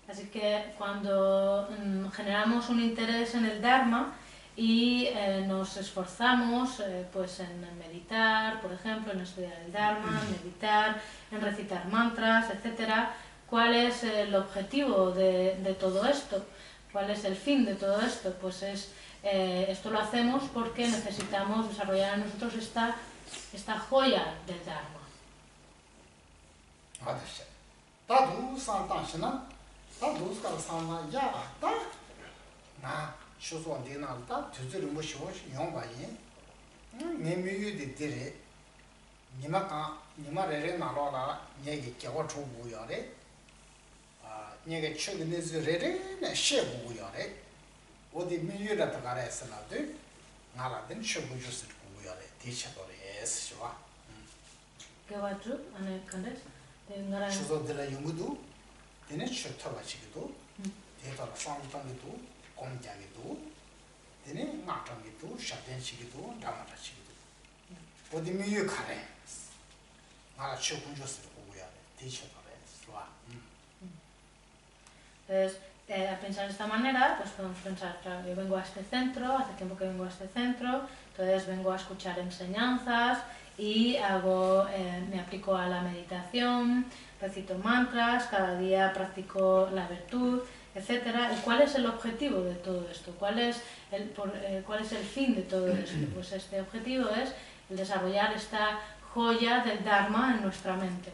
Así que cuando generamos un interés en el Dharma y nos esforzamos pues en meditar, por ejemplo, en estudiar el Dharma, en meditar, en recitar mantras, etc., ¿cuál es el objetivo de todo esto? ¿Cuál es el fin de todo esto? Pues esto lo hacemos porque necesitamos desarrollar en nosotros esta joya del Dharma. Entonces, al pensar de esta manera, pues podemos pensar, claro, yo vengo a este centro, hace tiempo que vengo a este centro, entonces vengo a escuchar enseñanzas y me aplico a la meditación, recito mantras, cada día practico la virtud, etc. ¿Y cuál es el objetivo de todo esto? ¿Cuál es el fin de todo esto? Pues este objetivo es el desarrollar esta joya del Dharma en nuestra mente.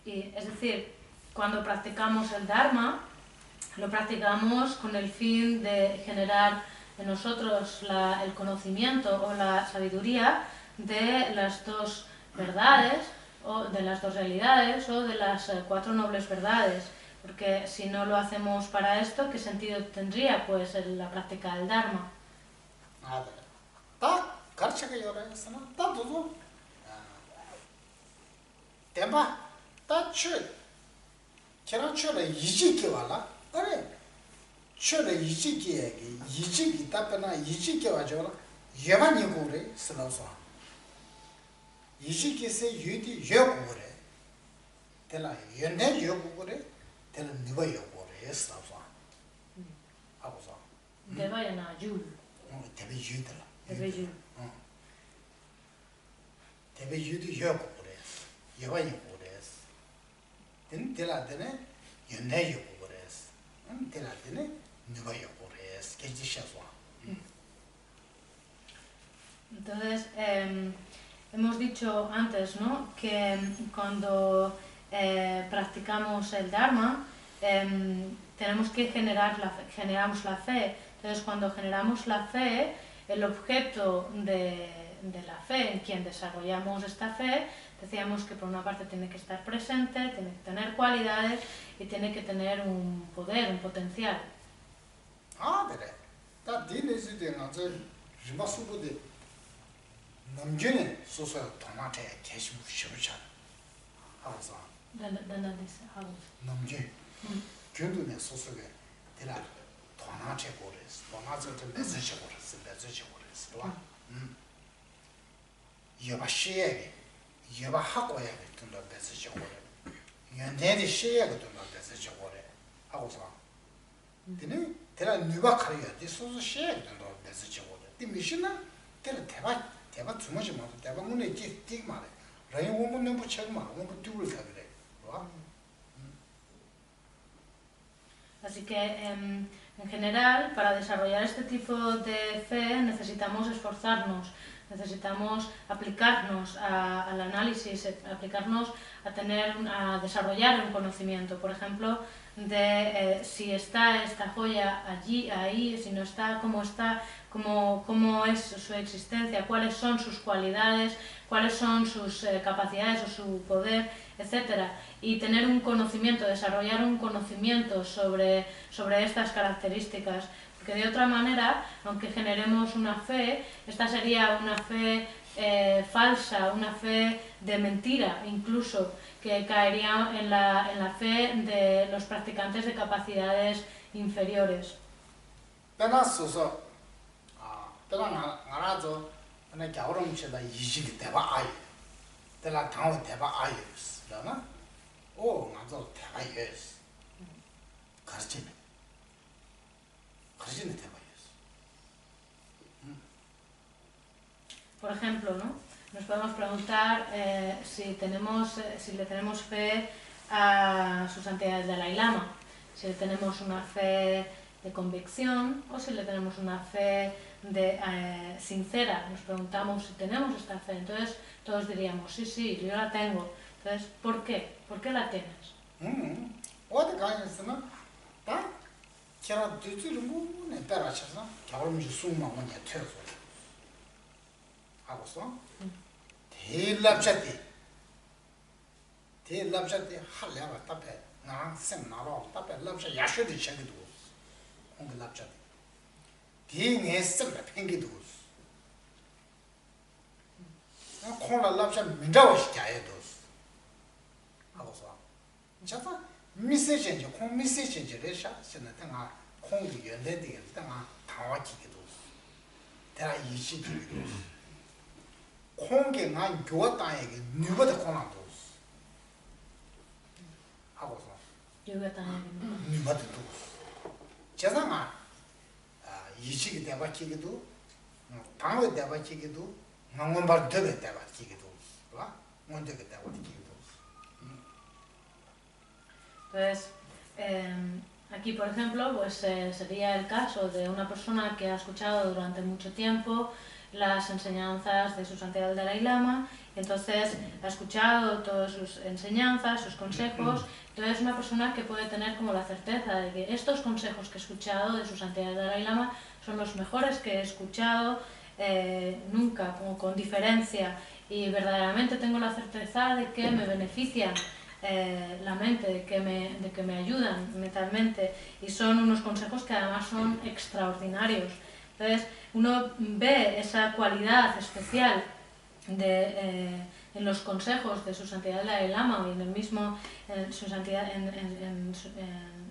Y es decir, cuando practicamos el Dharma, lo practicamos con el fin de generar en nosotros el conocimiento o la sabiduría de las dos verdades, o de las dos realidades, o de las cuatro nobles verdades. Porque si no lo hacemos para esto, ¿qué sentido tendría pues la práctica del Dharma? Devayana Yul. 연내 요구 그랬어. 때라더니 누가 요구 그랬어. 깨지셔서. Entonces, hemos dicho antes, ¿no?, que cuando practicamos el Dharma, tenemos que generamos la fe. Entonces, cuando generamos la fe, el objeto de la fe, en quien desarrollamos esta fe, decíamos que por una parte tiene que estar presente, tiene que tener cualidades y tiene que tener un poder, un potencial. 그래. 다 디네스 되는 저 리마스부데 남전에 소소 도마테 계시무 쉬우잖아. 하고서 남전 견도네 소소게 데라 도마테 고레스. 도마저한테 메시지 고레스. 봐. 여바 시에게 여바 하고야 된다 메시지 고레. 연대의 시에게 된다 메시지 고레. 하고서 근데 데라 누가 가려야 돼. 소소 시에게 된다 메시지 고레. 이 미신나 데라 대박 주머지 마. 대박 문에 띠 말해. 라인 원문 넘버 책 말. 원문 듀블 가그래. 봐. Así que, en general, para desarrollar este tipo de fe necesitamos esforzarnos, necesitamos aplicarnos al análisis, aplicarnos a desarrollar un conocimiento. Por ejemplo, de si está esta joya allí, ahí, si no está, cómo es su existencia, cuáles son sus cualidades, cuáles son sus capacidades o su poder, etc. Y tener un conocimiento, desarrollar un conocimiento sobre estas características. Porque de otra manera, aunque generemos una fe, esta sería una fe falsa, una fe de mentira incluso, que caería en la fe de los practicantes de capacidades inferiores. Por ejemplo, ¿no?, nos podemos preguntar si le tenemos fe a su santidad el Dalai Lama, si le tenemos una fe de convicción o si le tenemos una fe sincera. Nos preguntamos si tenemos esta fe. Entonces todos diríamos, sí, yo la tengo. Entonces, ¿por qué? ¿Por qué la tienes? 하고서 대랍샷이 할래가 답해 나 셈나로 답해 랍샷 야셔도 챙기도 홍그 랍샷 대내 셈나 팽기도 콩라 랍샷 민다워시 자야도 하고서 자다 미세진지 콩 미세진지를 샷스는 등아 콩이 연대되게 등아 당화기기도 대라 이시기도 콩게 난 교왔다에게 누구도 콩나도 하고서 누구도 제상아 이식이 대박기기도 방어 대박기기도 망원발 되게 대박기기도 봐 뭔데게 대박기기도. Entonces, aquí por ejemplo, pues sería el caso de una persona que ha escuchado durante mucho tiempo las enseñanzas de su santidad el Dalai Lama, entonces ha escuchado todas sus enseñanzas, sus consejos. Entonces es una persona que puede tener como la certeza de que estos consejos que he escuchado de su santidad el Dalai Lama son los mejores que he escuchado nunca, como con diferencia, y verdaderamente tengo la certeza de que me benefician la mente, de que me ayudan mentalmente, y son unos consejos que además son extraordinarios. Entonces uno ve esa cualidad especial en los consejos de su santidad el Dalai Lama y en el mismo su santidad en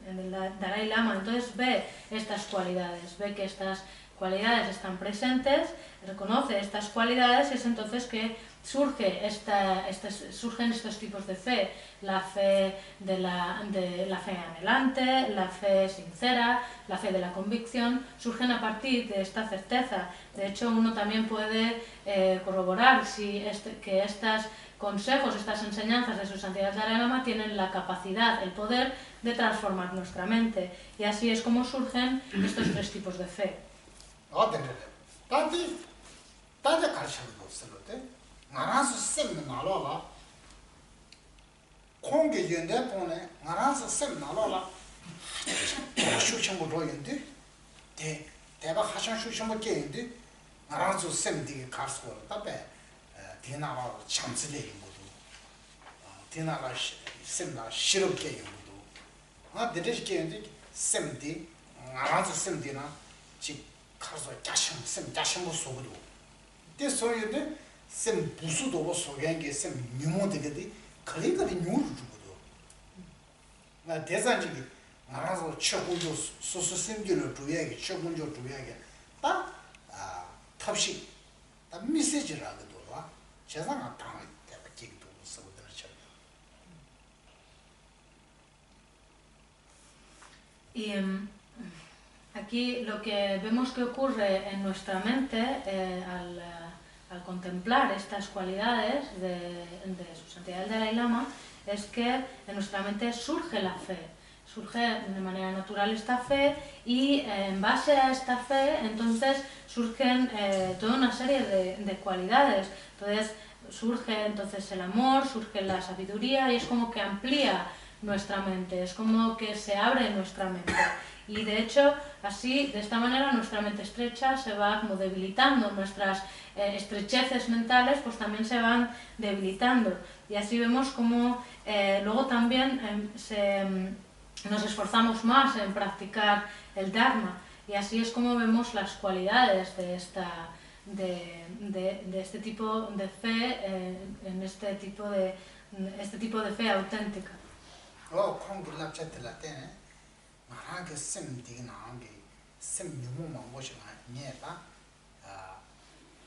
el Dalai Lama. Entonces ve estas cualidades, ve que estas cualidades están presentes, reconoce estas cualidades, y es entonces que surgen estos tipos de fe, la fe la fe anhelante, la fe sincera, la fe de la convicción, surgen a partir de esta certeza. De hecho, uno también puede corroborar que estos consejos, estas enseñanzas de su santidad Dalai Lama tienen la capacidad, el poder de transformar nuestra mente. Y así es como surgen estos tres tipos de fe. 나라서 셈 나로라 공개 연대 보내 나라서 셈 나로라 쇼청고 로인데 대박 하션 쇼청고 게인데 나라서 셈디 가스고 답에 대나라 참스레 인고도 대나라 셈나 싫게 인고도 데르게 게인데 셈디 나라서 셈디나 지 가서 자신 못 속도 데 소리데 셈 부수도 소견게 셈 뉴모데게 거리거리 뉴를 주고도 나 대산지기 알아서 최고조 소소심들을 두야게 최고조 두야게 딱 탑식 딱 메시지라고도 와 제상아 당할 때 기도 쓰고 들었죠. Y aquí lo que vemos que ocurre en nuestra mente al contemplar estas cualidades de su santidad el Dalai Lama es que en nuestra mente surge la fe, surge de manera natural esta fe y en base a esta fe entonces surgen toda una serie de cualidades. Entonces surge entonces el amor, surge la sabiduría y es como que amplía nuestra mente, es como que se abre nuestra mente. Y de hecho, así, de esta manera, nuestra mente estrecha se va como debilitando, nuestras estrecheces mentales pues también se van debilitando. Y así vemos como luego también nos esforzamos más en practicar el Dharma. Y así es como vemos las cualidades de este tipo de fe, en este tipo de fe auténtica. 말하게 셈디 나게 셈 유모만 뭐시가 녀다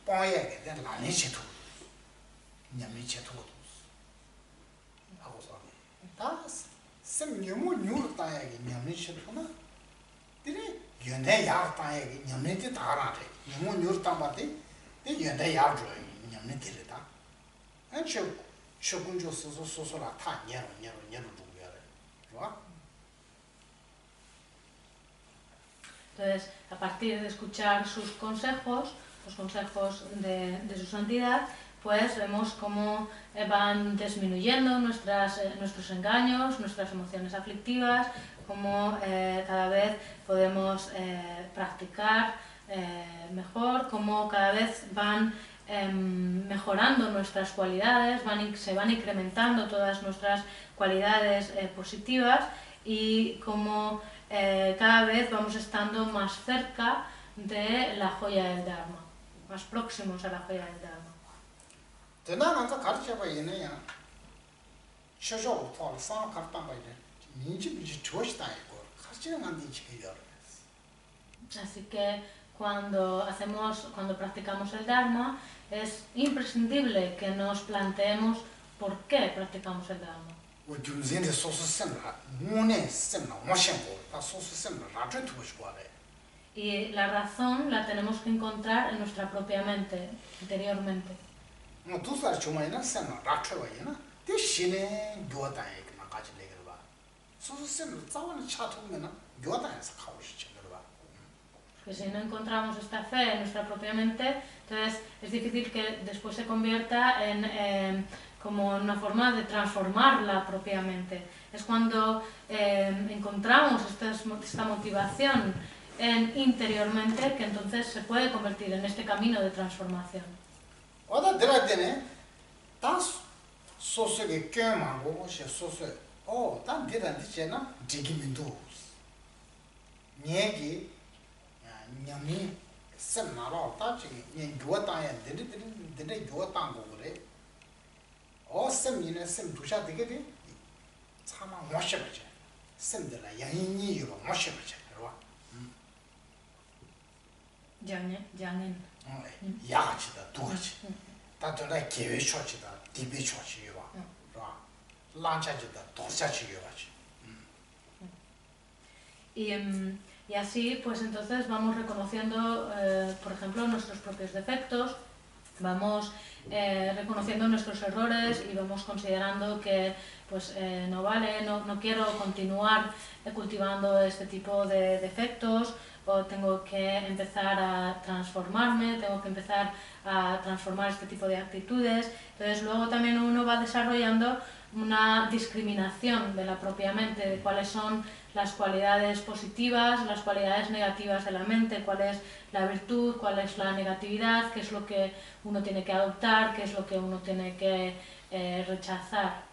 뽕예게 된 라니치도 냠미치도 하고서 다셈 유모 뉴르 따야게 냠미치도나 근데 연대 약 따야게 냠미티 다라래 유모 뉴르 따바데 데 연대 약 줘 냠미티르다 안쳐 쇼군조 소소소소라 타 녀로 중요해 좋아. Entonces, a partir de escuchar sus consejos, los consejos de su santidad, pues vemos cómo van disminuyendo nuestros engaños, nuestras emociones aflictivas, cómo cada vez podemos practicar mejor, cómo cada vez van mejorando nuestras cualidades, se van incrementando todas nuestras cualidades positivas y cómo cada vez vamos estando más cerca de la joya del Dharma, más próximos a la joya del Dharma. Así que cuando practicamos el Dharma es imprescindible que nos planteemos por qué practicamos el Dharma. Y la razón la tenemos que encontrar en nuestra propia mente, interiormente. Porque si no encontramos esta fe en nuestra propia mente, entonces es difícil que después se convierta en como una forma de transformarla propiamente. Es cuando encontramos esta motivación interiormente que entonces se puede convertir en este camino de transformación. 셈이네 셈 두샤 되게 참아 멋셔버지 셈들라 양인이로 멋셔버지 그러와 양인 야치다 두가치 다들 계획 처치다, 디비 처치요 봐. 봐. 란차지다, 도사치요 봐지. Y así, pues entonces vamos reconociendo, por ejemplo, nuestros propios defectos, vamos reconociendo nuestros errores y vamos considerando que pues, no vale, no quiero continuar cultivando este tipo de defectos, o tengo que empezar a transformarme, tengo que empezar a transformar este tipo de actitudes. Entonces luego también uno va desarrollando una discriminación de la propia mente, de cuáles son las cualidades positivas, las cualidades negativas de la mente, cuál es la virtud, cuál es la negatividad, qué es lo que uno tiene que adoptar, qué es lo que uno tiene que rechazar.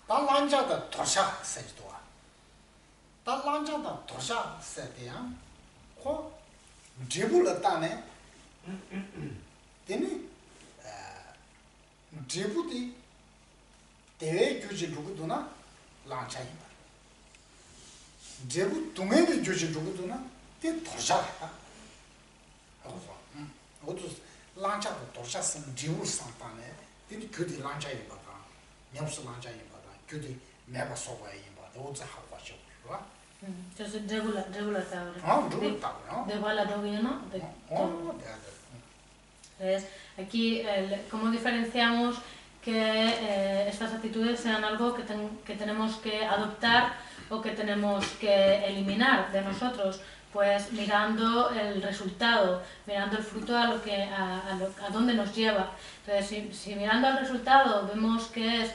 달란자다 도사 세지도아. 달란자다 도사 세대야. 코 제불을 따네. 되니 제부디 대외 교지 누구도나 란차이다. 제부 동해의 교지 누구도나 대 도사다. 그래서 어두 란차도 도사선 제부 상판에 되니 그디 란차이 봐다. 냠스 란차이 봐다. 그디 매바 소바이 봐다. 어디 하고 가죠. 봐. Entonces, regulador. regulador. Entonces, aquí, ¿cómo diferenciamos que estas actitudes sean algo que tenemos que adoptar o que tenemos que eliminar de nosotros? Pues mirando el resultado, mirando el fruto a dónde nos lleva. Entonces, si mirando al resultado vemos que es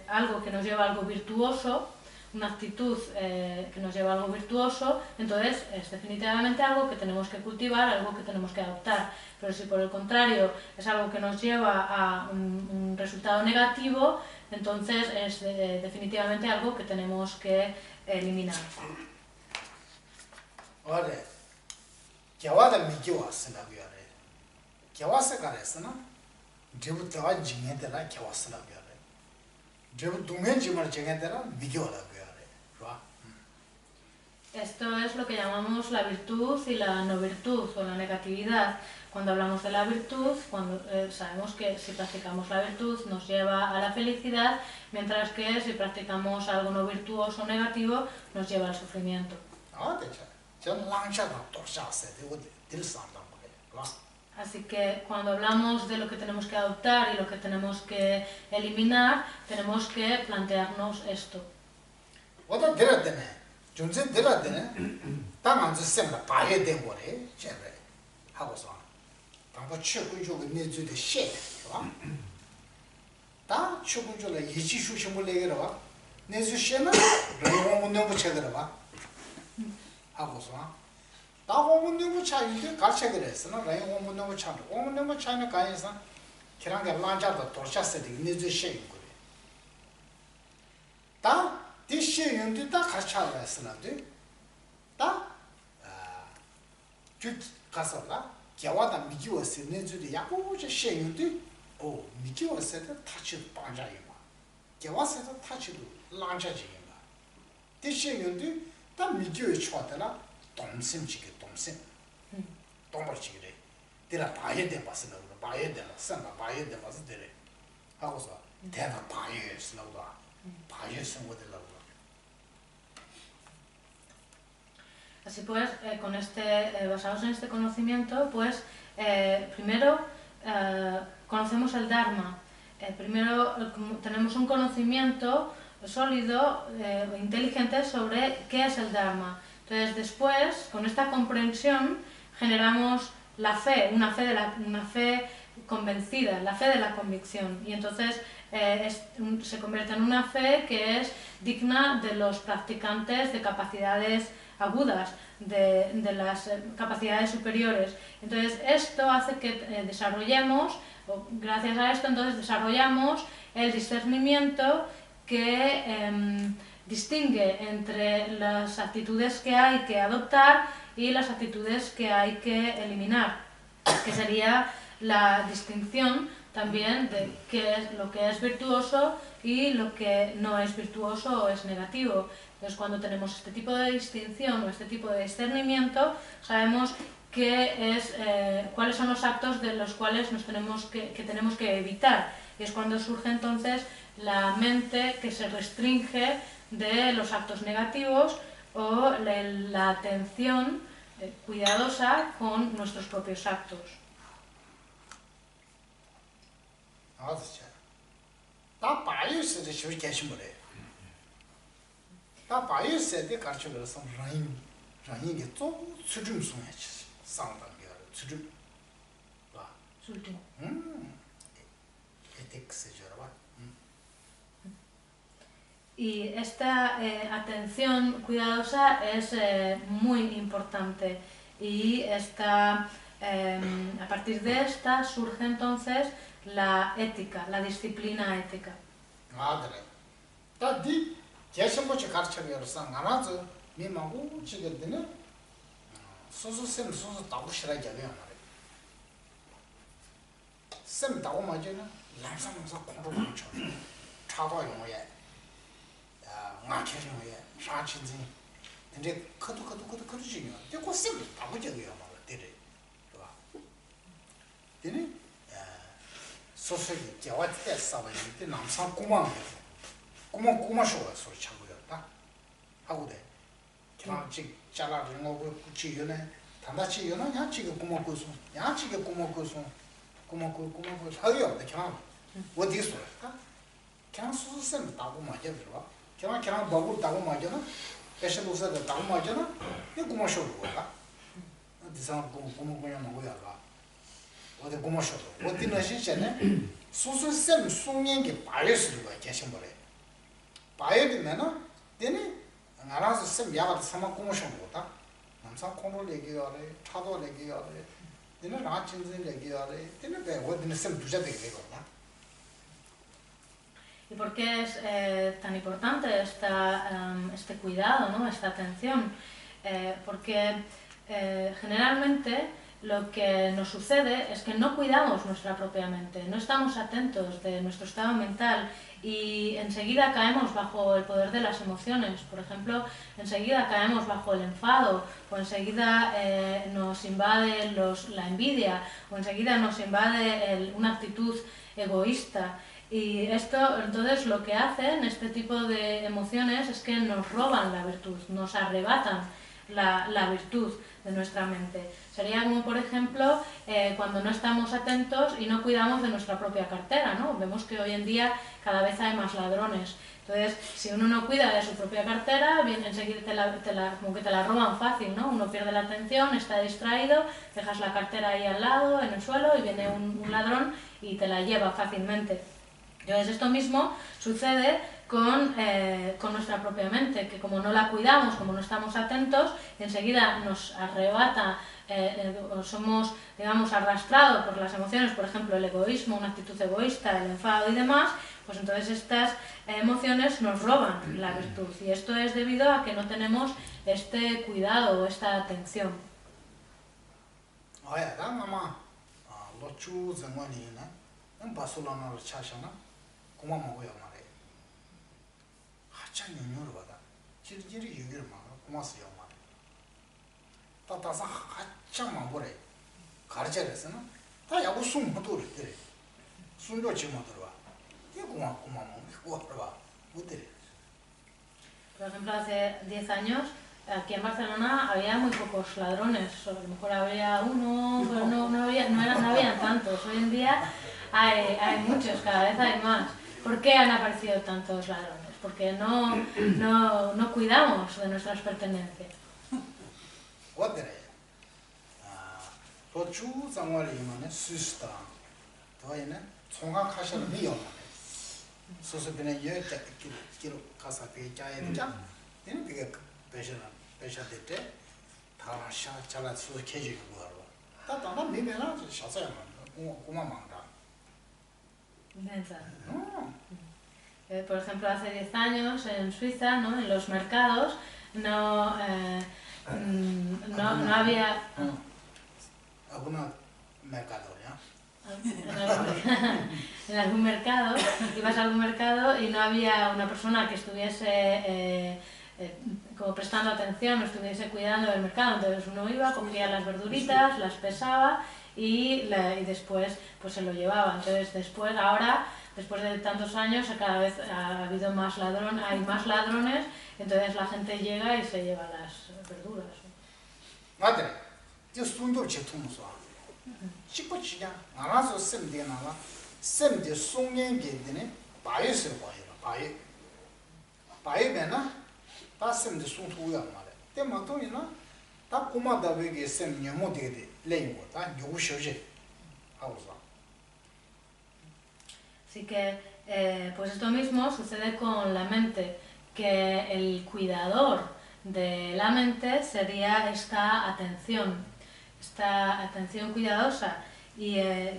algo que nos lleva a algo virtuoso, una actitud que nos lleva a algo virtuoso, entonces es definitivamente algo que tenemos que cultivar, algo que tenemos que adoptar. Pero si por el contrario es algo que nos lleva a un resultado negativo, entonces es definitivamente algo que tenemos que eliminar. Ahora, ¿qué va a mi yo hacer la vida? ¿Qué va a hacer cara eso, no? Yo te voy a llegar de la que va a hacer la vida. Yo tengo que llegar de la mi yo la vida. Esto es lo que llamamos la virtud y la no virtud, o la negatividad. Cuando hablamos de la virtud, sabemos que si practicamos la virtud nos lleva a la felicidad, mientras que si practicamos algo no virtuoso o negativo nos lleva al sufrimiento. Así que cuando hablamos de lo que tenemos que adoptar y lo que tenemos que eliminar, tenemos que plantearnos esto. 존재 들었더니 당한테 셈다 바에 된 거래. 제가 하고서 당고 최고적으로 내주의 셰. 봐. 다 최고적으로 예지 수심을 내게라 봐. 내주 셰는 너무 너무 쳐들어 봐. 하고서 다 오면 너무 차인데 같이 그랬으나 라이 오면 너무 차. 오면 너무 차는 가에서 기랑게 란자도 도착했을 때 내주 셰인 거래. 다 디시 연도 다 같이 하랬으나데 다 주 가서라 겨와다 미기워서 내주도 약고저 셰연도 오 미기워서 타치 빠자이마 겨와서 타치도 란자지이마 디시 연도 다 미기워 쳐다라 동심지게 동심 동벌지게 데라 바에 돼 봤으나 바에 돼 봤으나 바에 돼 봤을 때 하고서 대나 바에 쓰나다 바에 생활들 Así pues, basados en este conocimiento, pues primero conocemos el Dharma. Primero tenemos un conocimiento sólido, inteligente sobre qué es el Dharma. Entonces después, con esta comprensión, generamos la fe, una fe convencida, la fe de la convicción. Y entonces se convierte en una fe que es digna de los practicantes de capacidades agudas, de las capacidades superiores. Entonces esto hace que desarrollemos, o gracias a esto entonces desarrollamos el discernimiento que distingue entre las actitudes que hay que adoptar y las actitudes que hay que eliminar, que sería la distinción también de qué es lo que es virtuoso y lo que no es virtuoso o es negativo. Entonces, cuando tenemos este tipo de distinción o este tipo de discernimiento, sabemos cuáles son los actos de los cuales tenemos que evitar. Y es cuando surge entonces la mente que se restringe de los actos negativos o la atención cuidadosa con nuestros propios actos. Y esta atención cuidadosa es muy importante y a partir de esta surge entonces la ética, la disciplina ética. ¿Y por qué es tan importante este cuidado, ¿no? Esta atención? Porque generalmente lo que nos sucede es que no cuidamos nuestra propia mente, no estamos atentos de nuestro estado mental y enseguida caemos bajo el poder de las emociones. Por ejemplo, enseguida caemos bajo el enfado, o enseguida nos invade la envidia, o enseguida nos invade una actitud egoísta. Y esto, entonces, lo que hacen este tipo de emociones es que nos roban la virtud, nos arrebatan la virtud de nuestra mente. Sería como, por ejemplo, cuando no estamos atentos y no cuidamos de nuestra propia cartera, ¿no? Vemos que hoy en día cada vez hay más ladrones. Entonces, si uno no cuida de su propia cartera, bien, enseguida como que te la roban fácil, ¿no? Uno pierde la atención, está distraído, dejas la cartera ahí al lado, en el suelo, y viene un ladrón y te la lleva fácilmente. Entonces, esto mismo sucede con nuestra propia mente, que como no la cuidamos, como no estamos atentos, enseguida nos arrebata, somos, digamos, arrastrados por las emociones, por ejemplo, el egoísmo, una actitud egoísta, el enfado y demás, pues entonces estas emociones nos roban la virtud. Y esto es debido a que no tenemos este cuidado, esta atención. Por ejemplo, hace 10 años aquí en Barcelona había muy pocos ladrones, a lo mejor había uno, pero no habían tantos. Hoy en día hay muchos, cada vez hay más. ¿Por qué han aparecido tantos ladrones? Porque no cuidamos de nuestras pertenencias. Por ejemplo, hace 10 años en Suiza, ¿no? En los mercados no había... ¿Alguna mercado, ya? en algún mercado, ibas a algún mercado y no había una persona que estuviese como prestando atención, estuviese cuidando del mercado, entonces uno iba, cogía las verduritas, las pesaba y después pues se lo llevaba. Entonces después de tantos años cada vez ha habido más hay más ladrones, entonces la gente llega y se lleva las verduras. 맞네. 저 순도 제통소. 치고치냐. 알아서 셈데 나와. 셈데 송년게 되네. 바이스 봐요. 바이베나. 다 셈데 송투야 말해. 때마도이나 다 고마다 외게 셈 녀모 되게 레인고 다 요구셔지. 하고서. Así que pues esto mismo sucede con la mente, que el cuidador de la mente sería esta atención cuidadosa y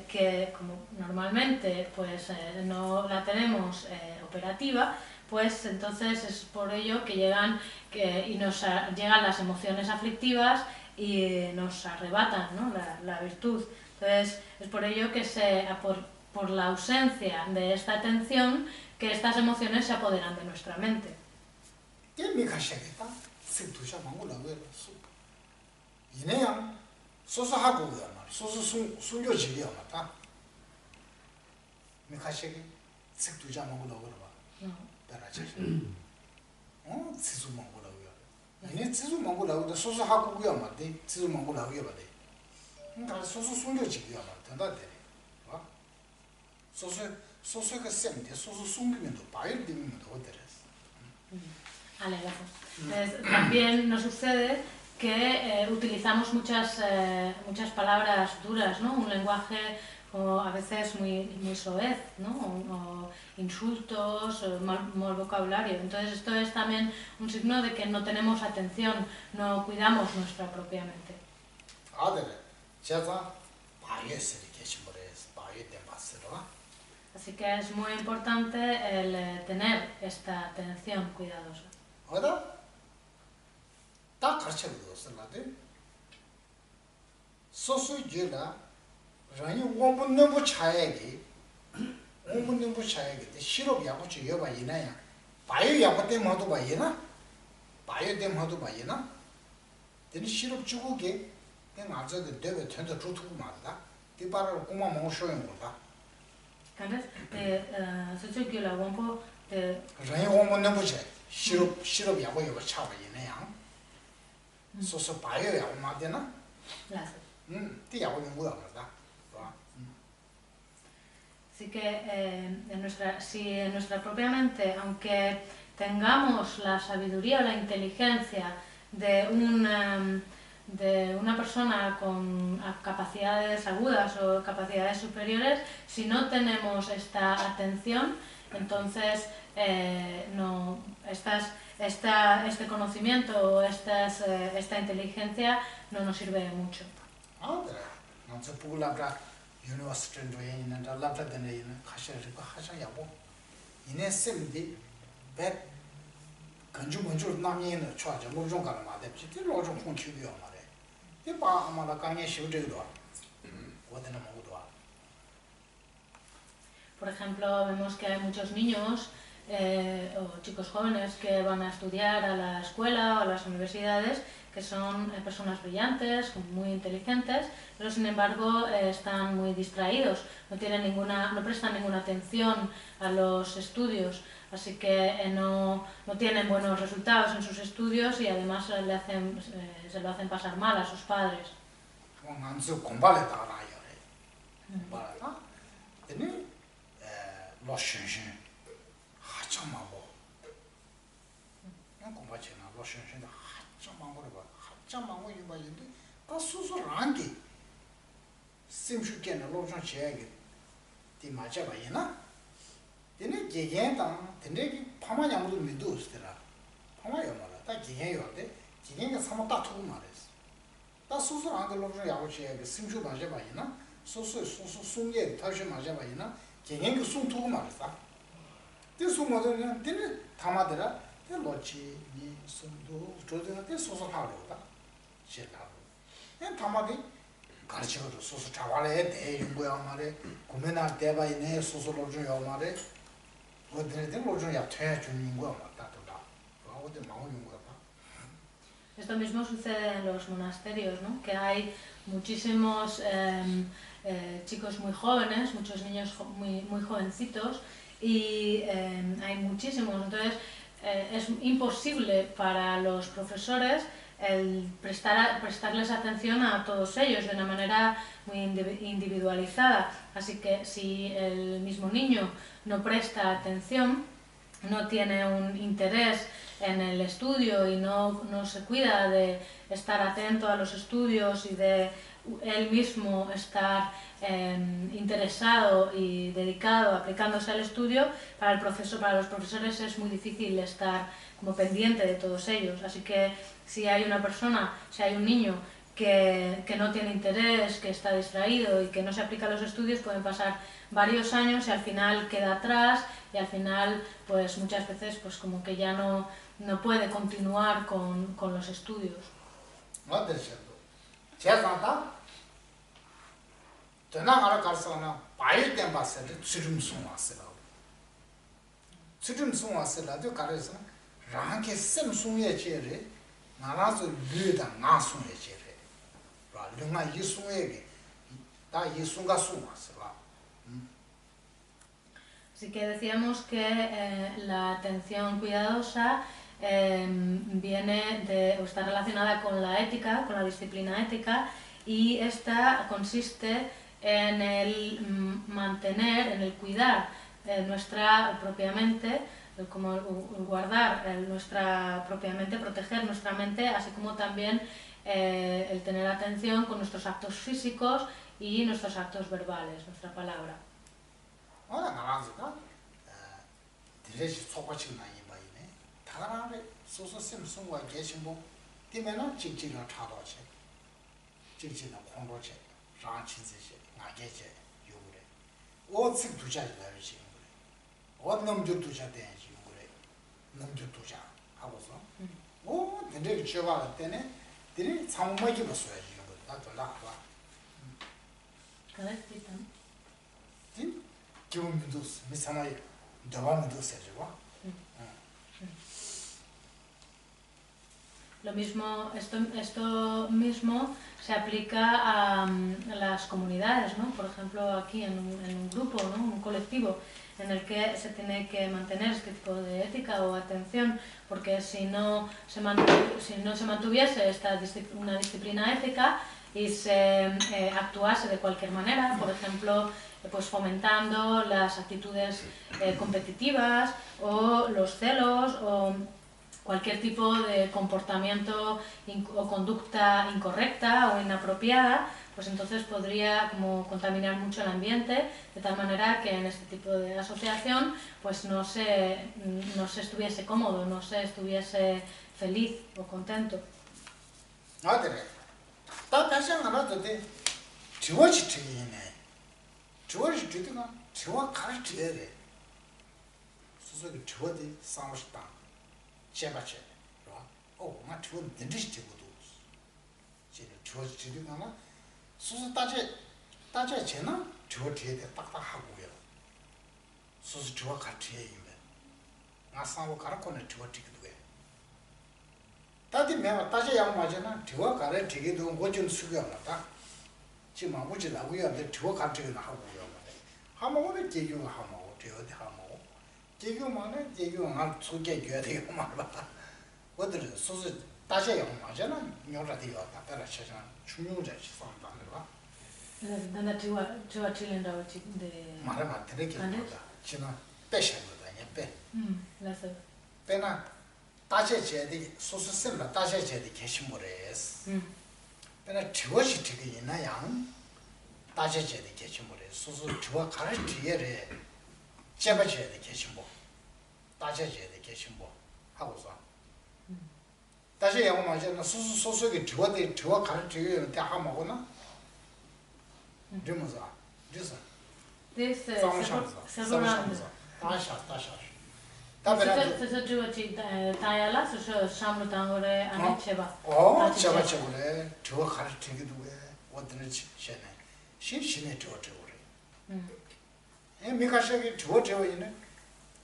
que como normalmente pues no la tenemos operativa, pues entonces es por ello que llegan las emociones aflictivas y nos arrebatan, ¿no? la virtud. Entonces es por ello que por la ausencia de esta atención que estas emociones se apoderan de nuestra mente. También nos sucede que utilizamos muchas palabras duras, ¿no? Un lenguaje a veces muy soez, ¿no? O insultos, mal vocabulario. Entonces esto es también un signo de que no tenemos atención, no cuidamos nuestra propia mente. Así que es muy importante el tener esta atención cuidadosa. Así que si en nuestra propia mente, aunque tengamos la sabiduría o la inteligencia de una persona con capacidades agudas o capacidades superiores, si no tenemos esta atención, entonces este conocimiento o esta inteligencia no nos sirve de mucho. Por ejemplo, vemos que hay muchos niños o chicos jóvenes que van a estudiar a la escuela o a las universidades, que son personas brillantes, muy inteligentes, pero sin embargo están muy distraídos, no prestan ninguna atención a los estudios, así que no tienen buenos resultados en sus estudios y además se lo hacen pasar mal a sus padres. 가르치고 소소 자발에 대용고야 말에 고민할 대바이네 소소로 좀 말에 어디든 로중야 퇴 주는 거야 맞다더라. 어디 마음인 거야. Esto mismo sucede en los monasterios, ¿no? Que hay muchísimos chicos muy jóvenes, muchos niños muy jovencitos y hay muchísimos. Entonces es imposible para los profesores el prestarles atención a todos ellos de una manera muy individualizada. Así que si el mismo niño no presta atención, no tiene un interés en el estudio y no se cuida de estar atento a los estudios y de él mismo estar interesado y dedicado, aplicándose al estudio, para los profesores es muy difícil estar como pendiente de todos ellos. Así que si hay una persona, si hay un niño que no tiene interés, que está distraído y que no se aplica a los estudios, pueden pasar varios años y al final queda atrás y al final pues muchas veces pues como que ya no puede continuar con los estudios. Así que decíamos que la atención cuidadosa está relacionada con la ética, con la disciplina ética, y esta consiste en el mantener, en el cuidar nuestra propia mente, como guardar nuestra propia mente, proteger nuestra mente, así como también el tener atención con nuestros actos físicos y nuestros actos verbales, nuestra palabra. Lo mismo, esto mismo se aplica a las comunidades, ¿no? Por ejemplo, aquí en un grupo, ¿no? Un colectivo en el que se tiene que mantener este tipo de ética o atención, porque si no se mantuviese una disciplina ética y se actuase de cualquier manera, por ejemplo, pues fomentando las actitudes competitivas o los celos o cualquier tipo de comportamiento o conducta incorrecta o inapropiada, pues entonces podría como contaminar mucho el ambiente, de tal manera que en este tipo de asociación pues no se estuviese cómodo, no se estuviese feliz o contento. 어떤 시네 신신의 저저래 미가셔게 저저이네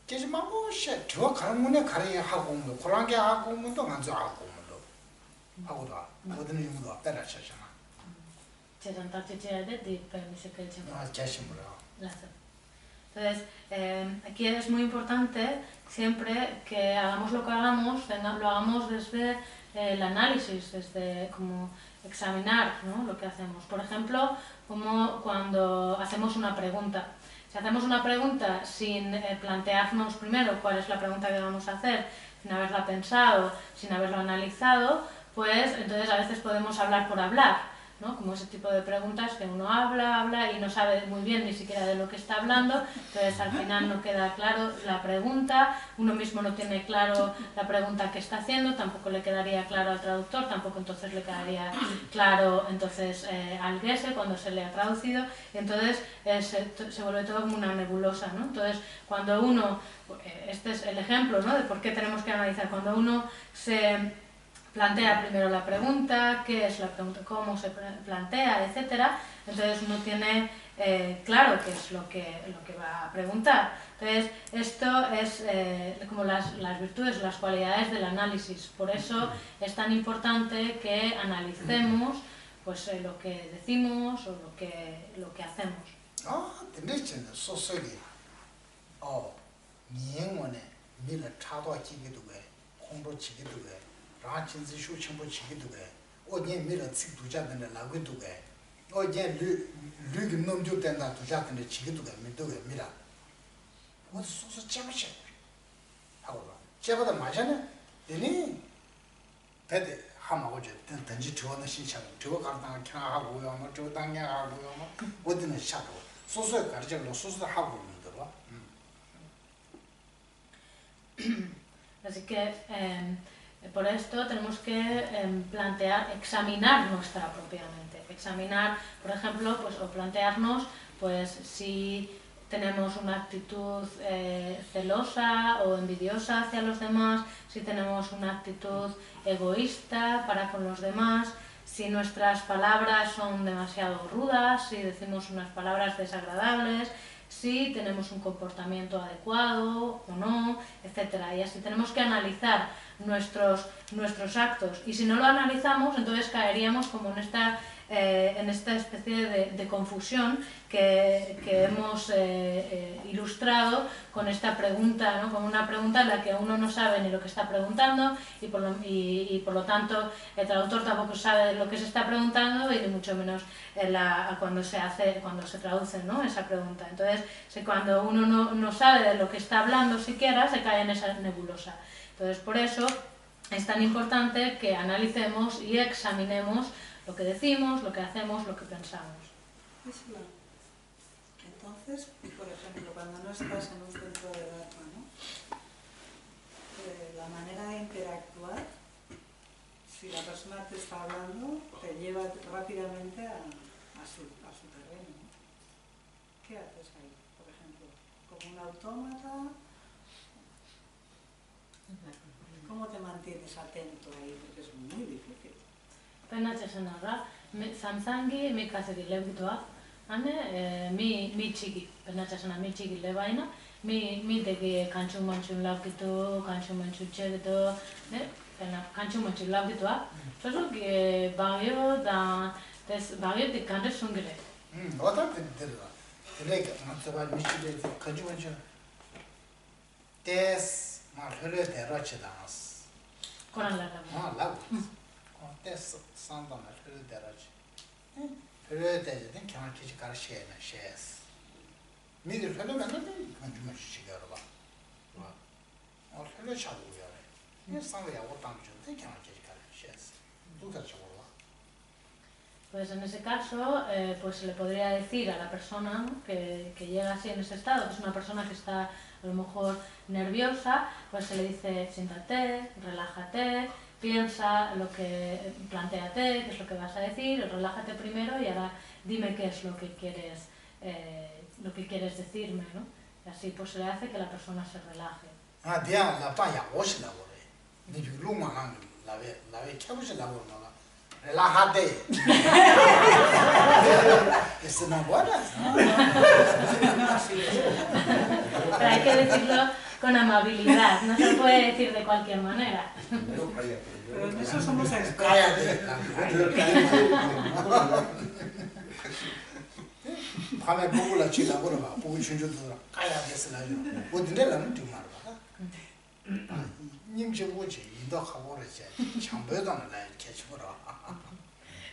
제지마고 저 가문에 가려 하고 뭐 고랑게 하고 뭐도 안저 하고 뭐도 하고도 어떤 이유도 따라셔잖아 Entonces, aquí es muy importante siempre que hagamos lo que hagamos, lo hagamos desde el análisis, desde como examinar, ¿no?, lo que hacemos. Por ejemplo, como cuando hacemos una pregunta. Si hacemos una pregunta sin plantearnos primero cuál es la pregunta que vamos a hacer, sin haberla pensado, sin haberlo analizado, pues entonces a veces podemos hablar por hablar, ¿no? Como ese tipo de preguntas que uno habla y no sabe muy bien ni siquiera de lo que está hablando, entonces al final no queda claro la pregunta, uno mismo no tiene claro la pregunta que está haciendo, tampoco le quedaría claro al traductor, tampoco entonces le quedaría claro entonces al guese cuando se le ha traducido, y entonces se vuelve todo como una nebulosa, ¿no? Entonces cuando uno, este es el ejemplo, ¿no?, de por qué tenemos que analizar, cuando uno se plantea primero la pregunta, qué es la pregunta, cómo se plantea, etcétera. Entonces uno tiene claro qué es lo que va a preguntar. Entonces esto es como las virtudes, las cualidades del análisis. Por eso es tan importante que analicemos pues lo que decimos o lo que hacemos. 라친지 쇼침보 치기도게 어제 미라 찍두자던데 라고도게 어제 르르기 넘죠 된다 두자던데 치기도게 미도게 미라 뭐 소소 잡으셔 하고 봐 제보다 맞잖아 되니 배대 하마고 저 던지 저는 신청 저거 간다 하고요 뭐 저 당ኛ 하고요 뭐 어디는 샤도 소소에 가르쳐로 소소 하고 있는데 Así que por esto tenemos que examinar nuestra propia mente. Examinar, por ejemplo, pues, o plantearnos pues, si tenemos una actitud celosa o envidiosa hacia los demás, si tenemos una actitud egoísta para con los demás, si nuestras palabras son demasiado rudas, si decimos unas palabras desagradables, si tenemos un comportamiento adecuado o no, etc. Y así tenemos que analizar nuestros actos, y si no lo analizamos entonces caeríamos como en esta especie de confusión que hemos ilustrado con esta pregunta, ¿no?, como una pregunta en la que uno no sabe ni lo que está preguntando y por lo tanto el traductor tampoco sabe lo que se está preguntando y ni mucho menos cuando se traduce, ¿no?, esa pregunta. Entonces cuando uno no sabe de lo que está hablando siquiera se cae en esa nebulosa. Entonces, por eso es tan importante que analicemos y examinemos lo que decimos, lo que hacemos, lo que pensamos. Entonces, por ejemplo, cuando no estás en un centro de Dharma, ¿no?, la manera de interactuar, si la persona te está hablando, te lleva rápidamente a su terreno, ¿no? ¿Qué haces ahí, por ejemplo? ¿Como un autómata? ¿Cómo te mantienes atento ahí? Porque es muy difícil. Penatxasanaga, Samsangi mi kasegi lebitoa, ane mi txiki, penatxasana mi txiki lebaina, mi teki kantxun mantxun laukitu, kantxun mantxun txegitu, kantxun mantxun laukitoa, zozo bagio dik kante sungire. 어떤 때들아 그러니까 맞아 미치게 가지고 데스 말을 대라치다스 Koran larra. 라고 데스 산다나 그를 대라치 그래 대든 그냥 기지 가르치에나 셰스 미들 흘러가는 좀 시기로 봐 흘러 차고요 이 상황이 어떤 좀 그냥 기지 가르치에스 누가 저거 Pues en ese caso, pues se le podría decir a la persona, ¿no?, que llega así en ese estado, que es una persona que está a lo mejor nerviosa, pues se le dice siéntate, relájate, piensa plantéate qué es lo que vas a decir, relájate primero y ahora dime qué es lo que quieres decirme, ¿no? Y así pues se le hace que la persona se relaje. relájate. Eso no es bueno, ¿no? No, sí, sí. Pero hay que decirlo con amabilidad, no se puede decir de cualquier manera. Pero en eso somos expertos. Cállate. 밤에 보고라 치다 그러봐. 보고 춘주도 까야 됐으나 좀. 어디내라는 좀 말봐. 님지 뭐지? 인도 하고 그러지. 장배도는 나 개치보라.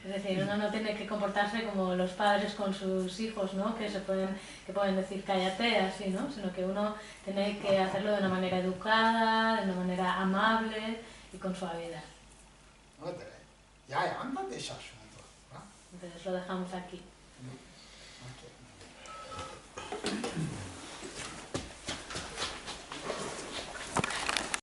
Es decir, uno no tiene que comportarse como los padres con sus hijos, ¿no? Que pueden decir cállate, así, ¿no? Sino que uno tiene que hacerlo de una manera educada, de una manera amable y con suavidad. 어때? 야야 안 받대 샤슈도. Entonces lo dejamos aquí.